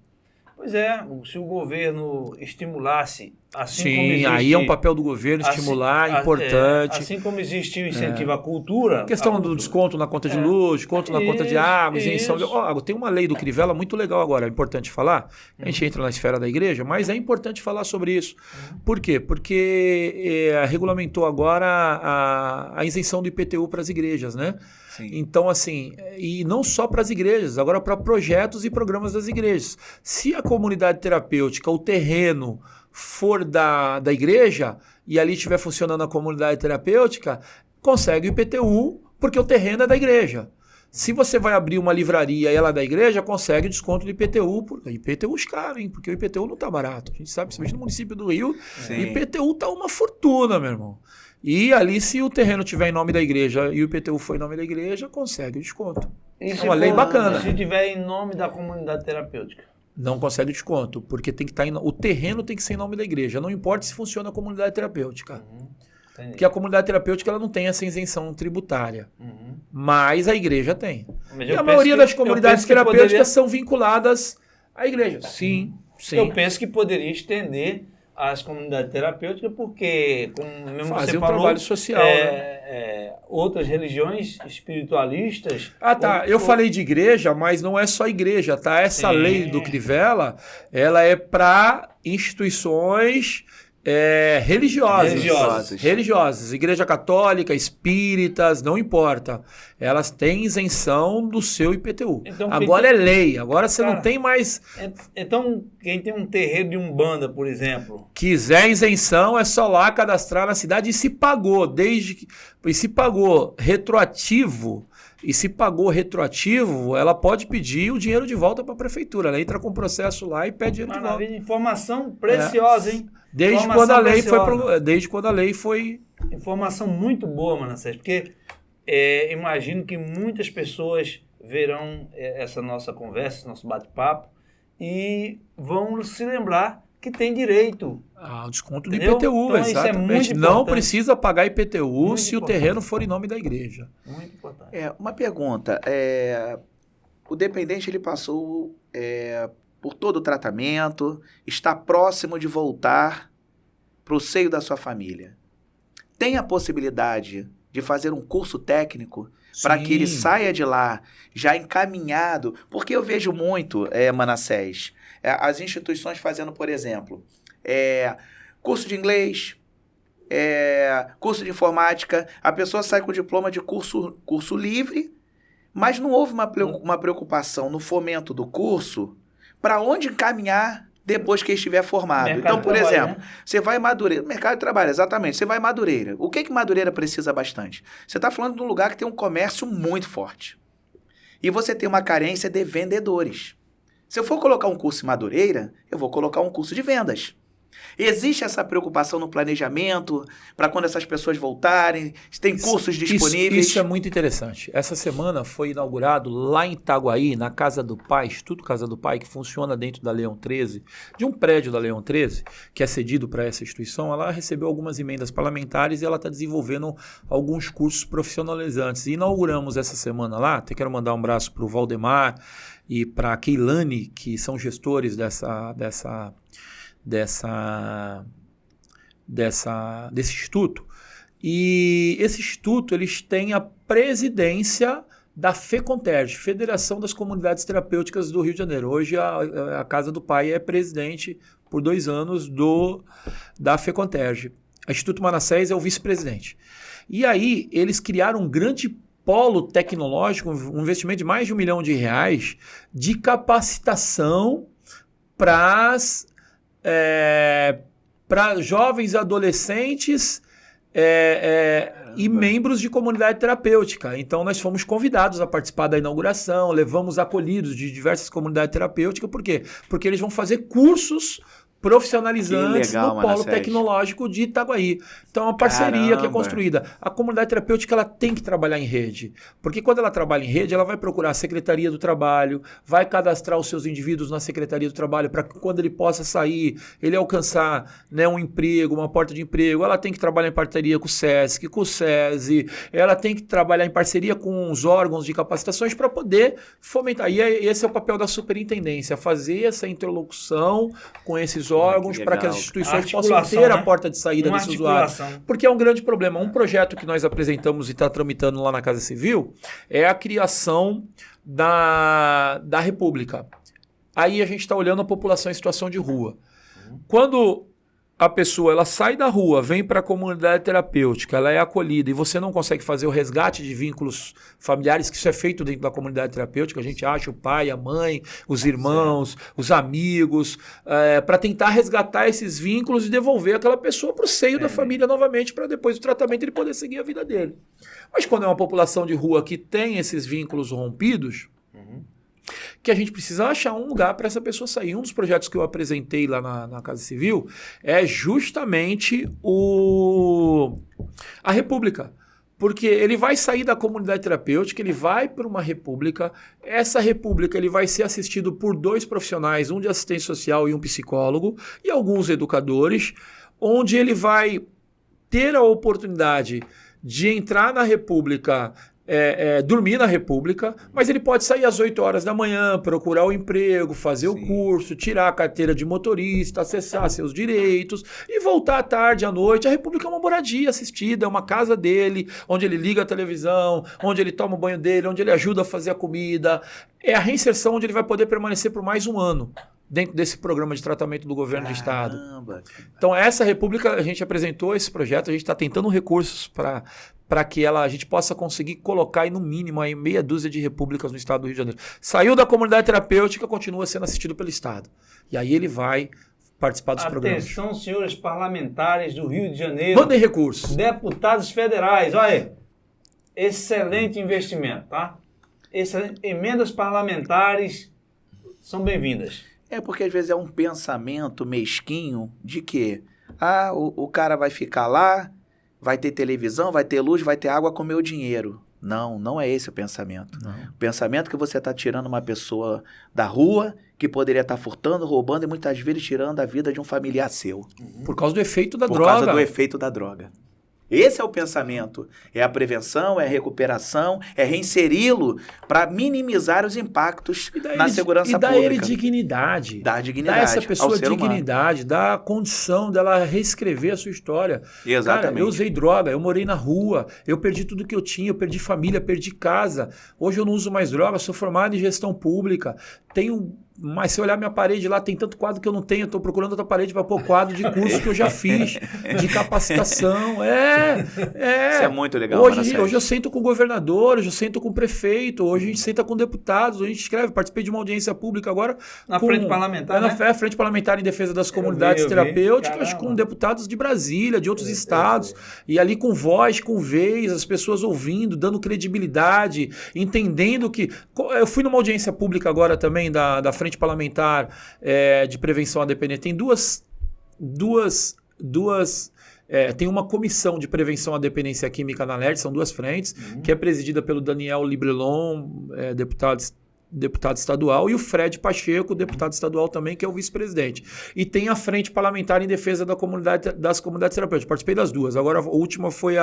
Pois é, se o governo estimulasse, assim como existe... Sim, aí é um papel do governo estimular, importante. Assim como existe o incentivo à cultura... A questão do desconto na conta de luz, desconto na conta de água, isenção de... tem uma lei do Crivella muito legal agora, é importante falar. A gente entra na esfera da igreja, mas é importante falar sobre isso. Por quê? Porque regulamentou agora a isenção do IPTU para as igrejas, né? Sim. Então, assim, e não só para as igrejas, agora para projetos e programas das igrejas. Se a comunidade terapêutica, o terreno for da igreja e ali estiver funcionando a comunidade terapêutica, consegue o IPTU porque o terreno é da igreja. Se você vai abrir uma livraria e ela é da igreja, consegue desconto do IPTU. IPTU é caro, hein? Porque o IPTU não está barato. A gente sabe, principalmente no município do Rio, o IPTU está uma fortuna, meu irmão. E ali, se o terreno estiver em nome da igreja e o IPTU for em nome da igreja, consegue o desconto. E É se uma lei for- bacana. Se tiver em nome da comunidade terapêutica? Não consegue desconto, porque tem que estar o terreno tem que ser em nome da igreja. Não importa se funciona a comunidade terapêutica. Entendi. Porque a comunidade terapêutica ela não tem essa isenção tributária. Uhum. Mas a igreja tem. Mas E eu a penso maioria que- das eu comunidades penso que terapêuticas poderia- são vinculadas à igreja. Sim, sim. Eu penso que poderia estender às comunidades terapêuticas, porque, como mesmo Fazer você um falou, trabalho social, outras religiões espiritualistas... Ah, tá. Eu falei de igreja, mas não é só igreja, tá? Essa Sim. lei do Crivella, ela é para instituições religiosas. Religiosas. Igreja católica, espíritas, não importa. Elas têm isenção do seu IPTU. Então, Agora é lei. Agora você Cara, não tem mais... Então, quem tem um terreiro de Umbanda, por exemplo... Quiser isenção, é só lá cadastrar na cidade e se pagou, e se pagou retroativo, ela pode pedir o dinheiro de volta para a prefeitura. Ela entra com o processo lá e pede dinheiro de volta. Maravilha, informação preciosa, hein? Desde Informação quando preciosa. desde quando a lei foi... Informação muito boa, Manassés, porque imagino que muitas pessoas verão essa nossa conversa, esse nosso bate-papo, e vão se lembrar que tem direito. o desconto do Entendeu? IPTU, Então, isso é exatamente. muito Não importante. precisa pagar IPTU Muito se o importante. terreno for em nome da igreja. Muito importante. Uma pergunta. O dependente ele passou por todo o tratamento, está próximo de voltar para o seio da sua família. Tem a possibilidade de fazer um curso técnico para que ele Sim. saia de lá já encaminhado? Porque eu vejo muito, Manassés, as instituições fazendo, por exemplo, curso de inglês, curso de informática, a pessoa sai com o diploma de curso livre, mas não houve uma preocupação no fomento do curso para onde encaminhar depois que estiver formado. Mercado Então, de por trabalho, exemplo, né? você vai em Madureira, mercado de trabalho, exatamente, você vai em Madureira. O que Madureira precisa bastante? Você está falando de um lugar que tem um comércio muito forte. E você tem uma carência de vendedores. Se eu for colocar um curso em Madureira, eu vou colocar um curso de vendas. Existe essa preocupação no planejamento para quando essas pessoas voltarem? Tem cursos disponíveis? Isso é muito interessante. Essa semana foi inaugurado lá em Itaguaí, na Casa do Pai, Instituto Casa do Pai, que funciona dentro da Leão 13, de um prédio da Leão 13, que é cedido para essa instituição. Ela recebeu algumas emendas parlamentares e ela está desenvolvendo alguns cursos profissionalizantes. E inauguramos essa semana lá, até quero mandar um abraço para o Valdemar e para a Keilane, que são gestores desse instituto. E esse instituto eles têm a presidência da FECONTERG, Federação das Comunidades Terapêuticas do Rio de Janeiro. Hoje a Casa do Pai é presidente por 2 anos da FECONTERG. O Instituto Manassés é o vice-presidente. E aí eles criaram um grande polo tecnológico, um investimento de mais de R$1 milhão de capacitação para jovens adolescentes e membros de comunidade terapêutica. Então, nós fomos convidados a participar da inauguração, levamos acolhidos de diversas comunidades terapêuticas. Por quê? Porque eles vão fazer cursos profissionalizantes Que legal, no polo Manassés. tecnológico de Itaguaí. Então, é uma parceria que é Caramba. construída. A comunidade terapêutica ela tem que trabalhar em rede, porque quando ela trabalha em rede, ela vai procurar a Secretaria do Trabalho, vai cadastrar os seus indivíduos na Secretaria do Trabalho para que quando ele possa sair, ele alcançar, né, um emprego, uma porta de emprego. Ela tem que trabalhar em parceria com o SESC, com o SESI, ela tem que trabalhar em parceria com os órgãos de capacitações para poder fomentar. E esse é o papel da superintendência, fazer essa interlocução com esses órgãos que para que as legal. instituições A possam articulação, ter a né? porta de saída Uma desse usuário. articulação. Porque é um grande problema. Um projeto que nós apresentamos e está tramitando lá na Casa Civil é a criação da República. Aí a gente está olhando a população em situação de rua. Quando a pessoa ela sai da rua, vem para a comunidade terapêutica, ela é acolhida e você não consegue fazer o resgate de vínculos familiares, que isso é feito dentro da comunidade terapêutica, a gente acha o pai, a mãe, os irmãos, os amigos, para tentar resgatar esses vínculos e devolver aquela pessoa para o seio da família novamente, para depois do tratamento ele poder seguir a vida dele. Mas quando é uma população de rua que tem esses vínculos rompidos, que a gente precisa achar um lugar para essa pessoa sair. Um dos projetos que eu apresentei lá na Casa Civil é justamente a República. Porque ele vai sair da comunidade terapêutica, ele vai para uma república. Essa república ele vai ser assistido por 2 profissionais, um de assistência social e um psicólogo, e alguns educadores, onde ele vai ter a oportunidade de entrar na república, dormir na república, mas ele pode sair às 8 horas da manhã, procurar o emprego, fazer o curso, tirar a carteira de motorista, acessar seus direitos e voltar à tarde, à noite. A república é uma moradia assistida, é uma casa dele, onde ele liga a televisão, onde ele toma o banho dele, onde ele ajuda a fazer a comida. É a reinserção onde ele vai poder permanecer por mais um ano dentro desse programa de tratamento do governo do Estado. Então, essa república, a gente apresentou esse projeto, a gente está tentando recursos para que a gente possa conseguir colocar aí, no mínimo aí, meia dúzia de repúblicas no estado do Rio de Janeiro. Saiu da comunidade terapêutica, continua sendo assistido pelo Estado. E aí ele vai participar dos programas. Atenção, senhores parlamentares do Rio de Janeiro. Mandem recursos. Deputados federais, olha aí. Excelente investimento, tá? Emendas parlamentares são bem-vindas. É porque às vezes é um pensamento mesquinho de que o cara vai ficar lá, vai ter televisão, vai ter luz, vai ter água com meu dinheiro. Não, não é esse o pensamento. Não. O pensamento é que você está tirando uma pessoa da rua que poderia estar furtando, roubando e muitas vezes tirando a vida de um familiar seu. Por causa do efeito da droga. Por causa do efeito da droga. Esse é o pensamento. É a prevenção, é a recuperação, é reinseri-lo para minimizar os impactos na segurança pública. E dar ele dignidade. Dar dignidade. Dar essa pessoa ao ser dignidade, dar a condição dela reescrever a sua história. Exatamente. Cara, eu usei droga, eu morei na rua, eu perdi tudo que eu tinha, eu perdi família, perdi casa. Hoje eu não uso mais droga, sou formado em gestão pública, mas se olhar minha parede lá, tem tanto quadro que eu não tenho, eu estou procurando outra parede para pôr quadro de curso que eu já fiz, de capacitação. Isso é muito legal. Hoje eu sento com o governador, hoje eu sento com o prefeito, hoje a gente senta com deputados, hoje a gente escreve, participei de uma audiência pública agora. Na frente parlamentar, na Frente Parlamentar em Defesa das Comunidades Terapêuticas, com deputados de Brasília, de outros estados, e ali com voz, com vez, as pessoas ouvindo, dando credibilidade, entendendo que... Eu fui numa audiência pública agora também da Frente Parlamentar de Prevenção à Dependência. Tem tem uma comissão de prevenção à dependência química na LERJ, são 2 frentes, que é presidida pelo Daniel Librelon, deputado estadual, e o Fred Pacheco, deputado estadual também, que é o vice-presidente. E tem a Frente Parlamentar em Defesa das Comunidades Terapêuticas. Participei das 2. Agora a última foi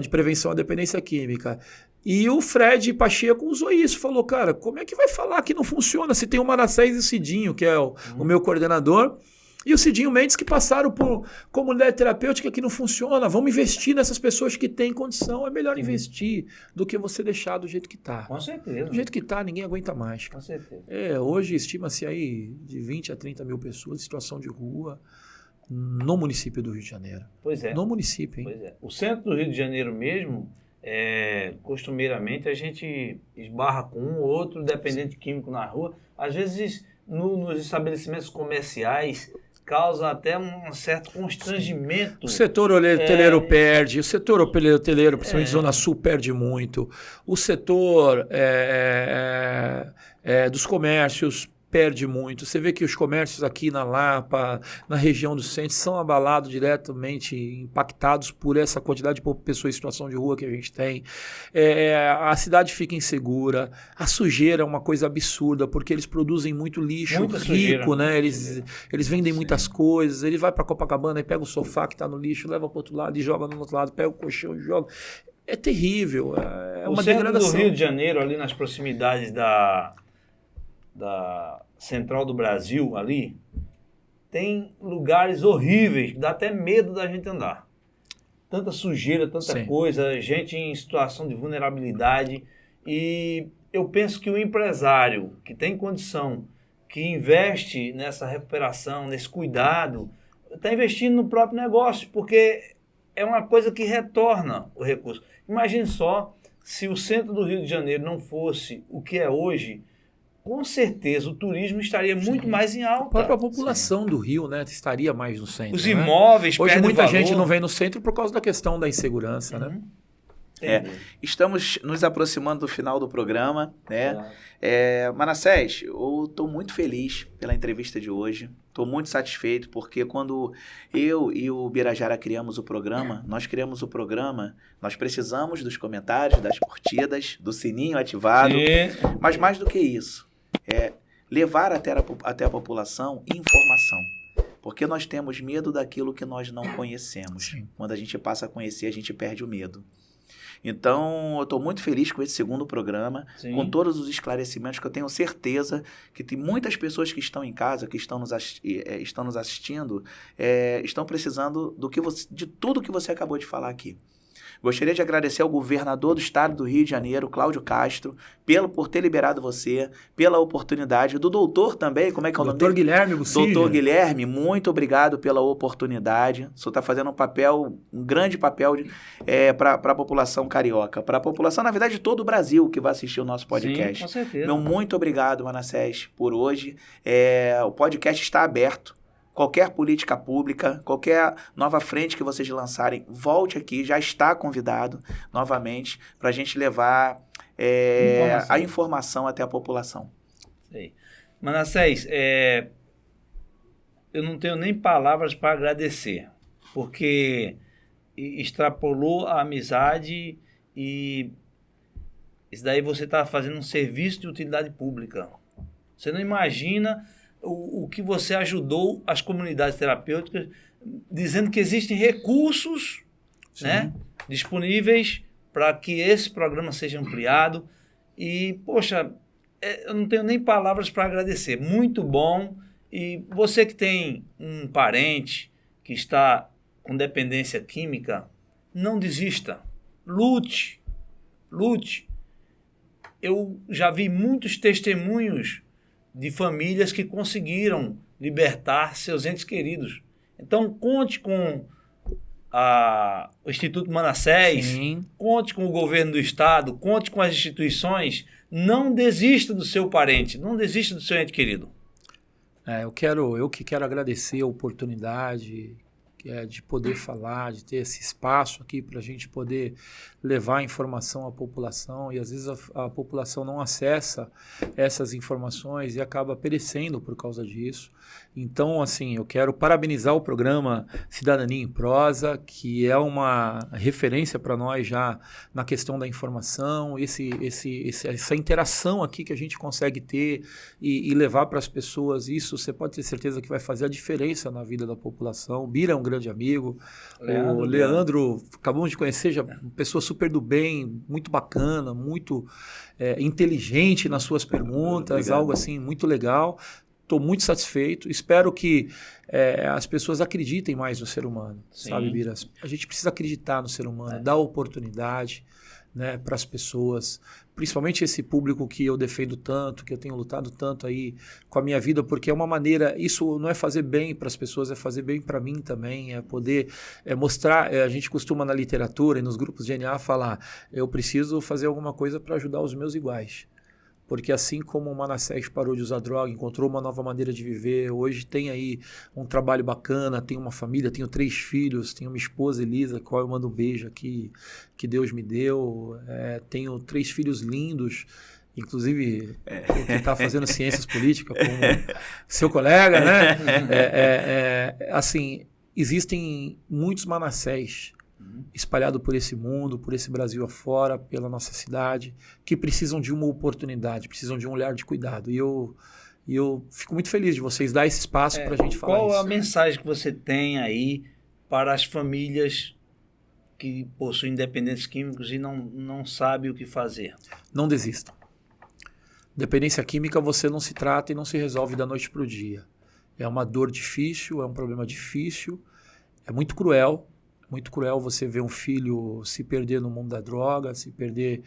de prevenção à dependência química. E o Fred Pacheco usou isso, falou, cara, como é que vai falar que não funciona se tem o Manassés e o Cidinho, que é o meu coordenador, e o Cidinho Mendes, que passaram por comunidade terapêutica que não funciona. Vamos investir nessas pessoas que têm condição. É melhor investir do que você deixar do jeito que está. Com certeza. Do jeito que está, ninguém aguenta mais. Com certeza. Hoje estima-se aí de 20 a 30 mil pessoas em situação de rua no município do Rio de Janeiro. Pois é. No município, hein? Pois é. O centro do Rio de Janeiro mesmo, costumeiramente a gente esbarra com um ou outro dependente químico na rua. Às vezes, nos estabelecimentos comerciais, causa até um certo constrangimento. O setor hoteleiro perde, o setor hoteleiro, principalmente Zona Sul, perde muito. O setor dos comércios perde muito. Você vê que os comércios aqui na Lapa, na região do centro, são abalados diretamente, impactados por essa quantidade de pessoas em situação de rua que a gente tem. A cidade fica insegura, a sujeira é uma coisa absurda, porque eles produzem muito lixo rico, né? Eles vendem muitas coisas, ele vai para Copacabana e pega o sofá que está no lixo, leva para o outro lado e joga no outro lado, pega o colchão e joga. É terrível, é uma degradação. O centro do Rio de Janeiro, ali nas proximidades da Central do Brasil, ali, tem lugares horríveis, dá até medo da gente andar. Tanta sujeira, tanta coisa, gente em situação de vulnerabilidade. E eu penso que o empresário que tem condição, que investe nessa recuperação, nesse cuidado, está investindo no próprio negócio, porque é uma coisa que retorna o recurso. Imagine só, se o centro do Rio de Janeiro não fosse o que é hoje, com certeza o turismo estaria muito mais em alta. A própria população do Rio, né, estaria mais no centro. Os imóveis, hoje muita valor. gente não vem no centro por causa da questão da insegurança, né? Estamos nos aproximando do final do programa, né? Manassés, eu estou muito feliz pela entrevista de hoje. Estou muito satisfeito porque quando eu e o Birajara criamos o programa, nós precisamos dos comentários, das curtidas, do sininho ativado. Sim. Mas mais do que isso, levar até a população informação. Porque nós temos medo daquilo que nós não conhecemos. Sim. Quando a gente passa a conhecer, a gente perde o medo. Então, eu estou muito feliz com esse segundo programa, Sim. com todos os esclarecimentos que eu tenho certeza que tem muitas pessoas que estão em casa, que estão nos assistindo, estão precisando de tudo que você acabou de falar aqui. Gostaria de agradecer ao governador do estado do Rio de Janeiro, Cláudio Castro, por ter liberado você, pela oportunidade. Do doutor também, como é que é o nome dele? Doutor Guilherme Bucígia. Doutor Guilherme, muito obrigado pela oportunidade. O senhor está fazendo um grande papel para a população carioca. Para a população, na verdade, de todo o Brasil que vai assistir o nosso podcast. Sim, com certeza. Meu muito obrigado, Manassés, por hoje. O podcast está aberto. Qualquer política pública, qualquer nova frente que vocês lançarem, volte aqui, já está convidado novamente para a gente levar a informação até a população. Sei. Manassés, eu não tenho nem palavras para agradecer, porque extrapolou a amizade e isso daí você está fazendo um serviço de utilidade pública. Você não imagina o que você ajudou as comunidades terapêuticas, dizendo que existem recursos, né, disponíveis para que esse programa seja ampliado. E, poxa, eu não tenho nem palavras para agradecer. Muito bom. E você que tem um parente que está com dependência química, não desista. Lute. Lute. Eu já vi muitos testemunhos de famílias que conseguiram libertar seus entes queridos. Então, conte com o Instituto Manassés, Sim. Conte com o governo do estado, conte com as instituições. Não desista do seu parente, não desista do seu ente querido. Eu que quero agradecer a oportunidade de poder falar, de ter esse espaço aqui para a gente poder levar informação à população, e às vezes a população não acessa essas informações e acaba perecendo por causa disso. Então, assim, eu quero parabenizar o programa Cidadania em Prosa, que é uma referência para nós já na questão da informação, essa interação aqui que a gente consegue ter e levar para as pessoas. Isso você pode ter certeza que vai fazer a diferença na vida da população. O Bira é um grande amigo, o Leandro, acabamos de conhecer, já uma pessoa super do bem, muito bacana, muito inteligente nas suas perguntas, Obrigado. Algo assim muito legal. Estou muito satisfeito. Espero que as pessoas acreditem mais no ser humano, Sim. sabe, Bira? A gente precisa acreditar no ser humano, dar oportunidade, né, para as pessoas, principalmente esse público que eu defendo tanto, que eu tenho lutado tanto aí com a minha vida, porque é uma maneira, isso não é fazer bem para as pessoas, é fazer bem para mim também, é poder mostrar, a gente costuma na literatura e nos grupos de NA falar, eu preciso fazer alguma coisa para ajudar os meus iguais. Porque assim como o Manassés parou de usar droga, encontrou uma nova maneira de viver, hoje tem aí um trabalho bacana, tem uma família, tenho 3 filhos, tenho uma esposa, Elisa, qual eu mando um beijo aqui, que Deus me deu, tenho 3 filhos lindos, inclusive o que está fazendo ciências políticas como seu colega, né? Assim, existem muitos Manassés espalhado por esse mundo, por esse Brasil afora, pela nossa cidade, que precisam de uma oportunidade, precisam de um olhar de cuidado. E eu fico muito feliz de vocês dar esse espaço para a gente falar qual isso. a mensagem que você tem aí para as famílias que possuem dependentes químicos e não sabem o que fazer? Não desistam. Dependência química você não se trata e não se resolve da noite para o dia. É uma dor difícil, é um problema difícil, é muito cruel você ver um filho se perder no mundo da droga, se perder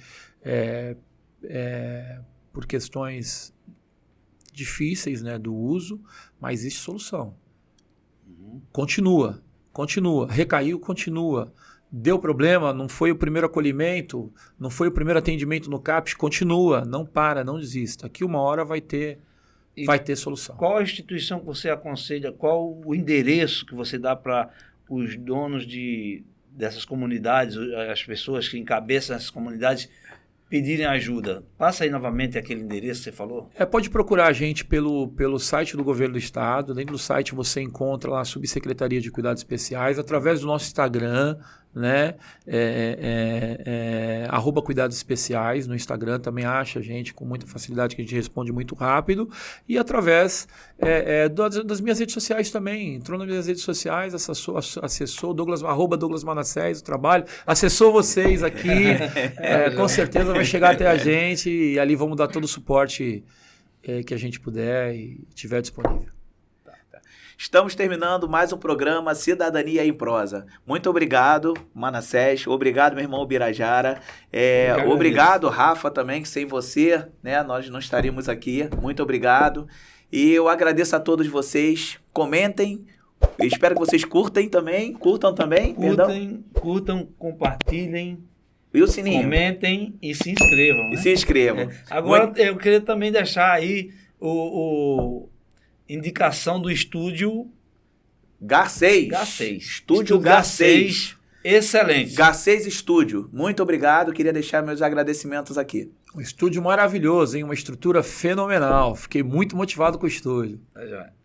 por questões difíceis, né, do uso, mas existe solução. Continua, recaiu, continua. Deu problema, não foi o primeiro acolhimento, não foi o primeiro atendimento no CAPS, continua, não para, não desista. Aqui uma hora vai ter solução. Qual a instituição que você aconselha, qual o endereço que você dá para os donos dessas comunidades, as pessoas que encabeçam essas comunidades, pedirem ajuda, passa aí novamente aquele endereço que você falou. Pode procurar a gente pelo site do Governo do Estado. Dentro do site você encontra lá a Subsecretaria de Cuidados Especiais, através do nosso Instagram, né? @Cuidados Especiais no Instagram, também acha a gente com muita facilidade, que a gente responde muito rápido, e através das minhas redes sociais também. Entrou nas minhas redes sociais, acessou @Douglas Manassés, o trabalho, acessou vocês aqui, com certeza vai chegar até a gente, e ali vamos dar todo o suporte que a gente puder e tiver disponível. Estamos terminando mais um programa Cidadania em Prosa. Muito obrigado, Manassés. Obrigado, meu irmão Ubirajara. Obrigado, Rafa, também, que sem você, né, nós não estaríamos aqui. Muito obrigado. E eu agradeço a todos vocês. Comentem. Eu espero que vocês curtem também. Curtam também. Curtam, compartilhem. E o sininho. Comentem e se inscrevam. E se inscrevam. Agora, eu queria também deixar aí indicação do estúdio G6. Estúdio G6. Excelente. G6 Estúdio. Muito obrigado. Queria deixar meus agradecimentos aqui. Um estúdio maravilhoso, hein? Uma estrutura fenomenal. Fiquei muito motivado com o estúdio.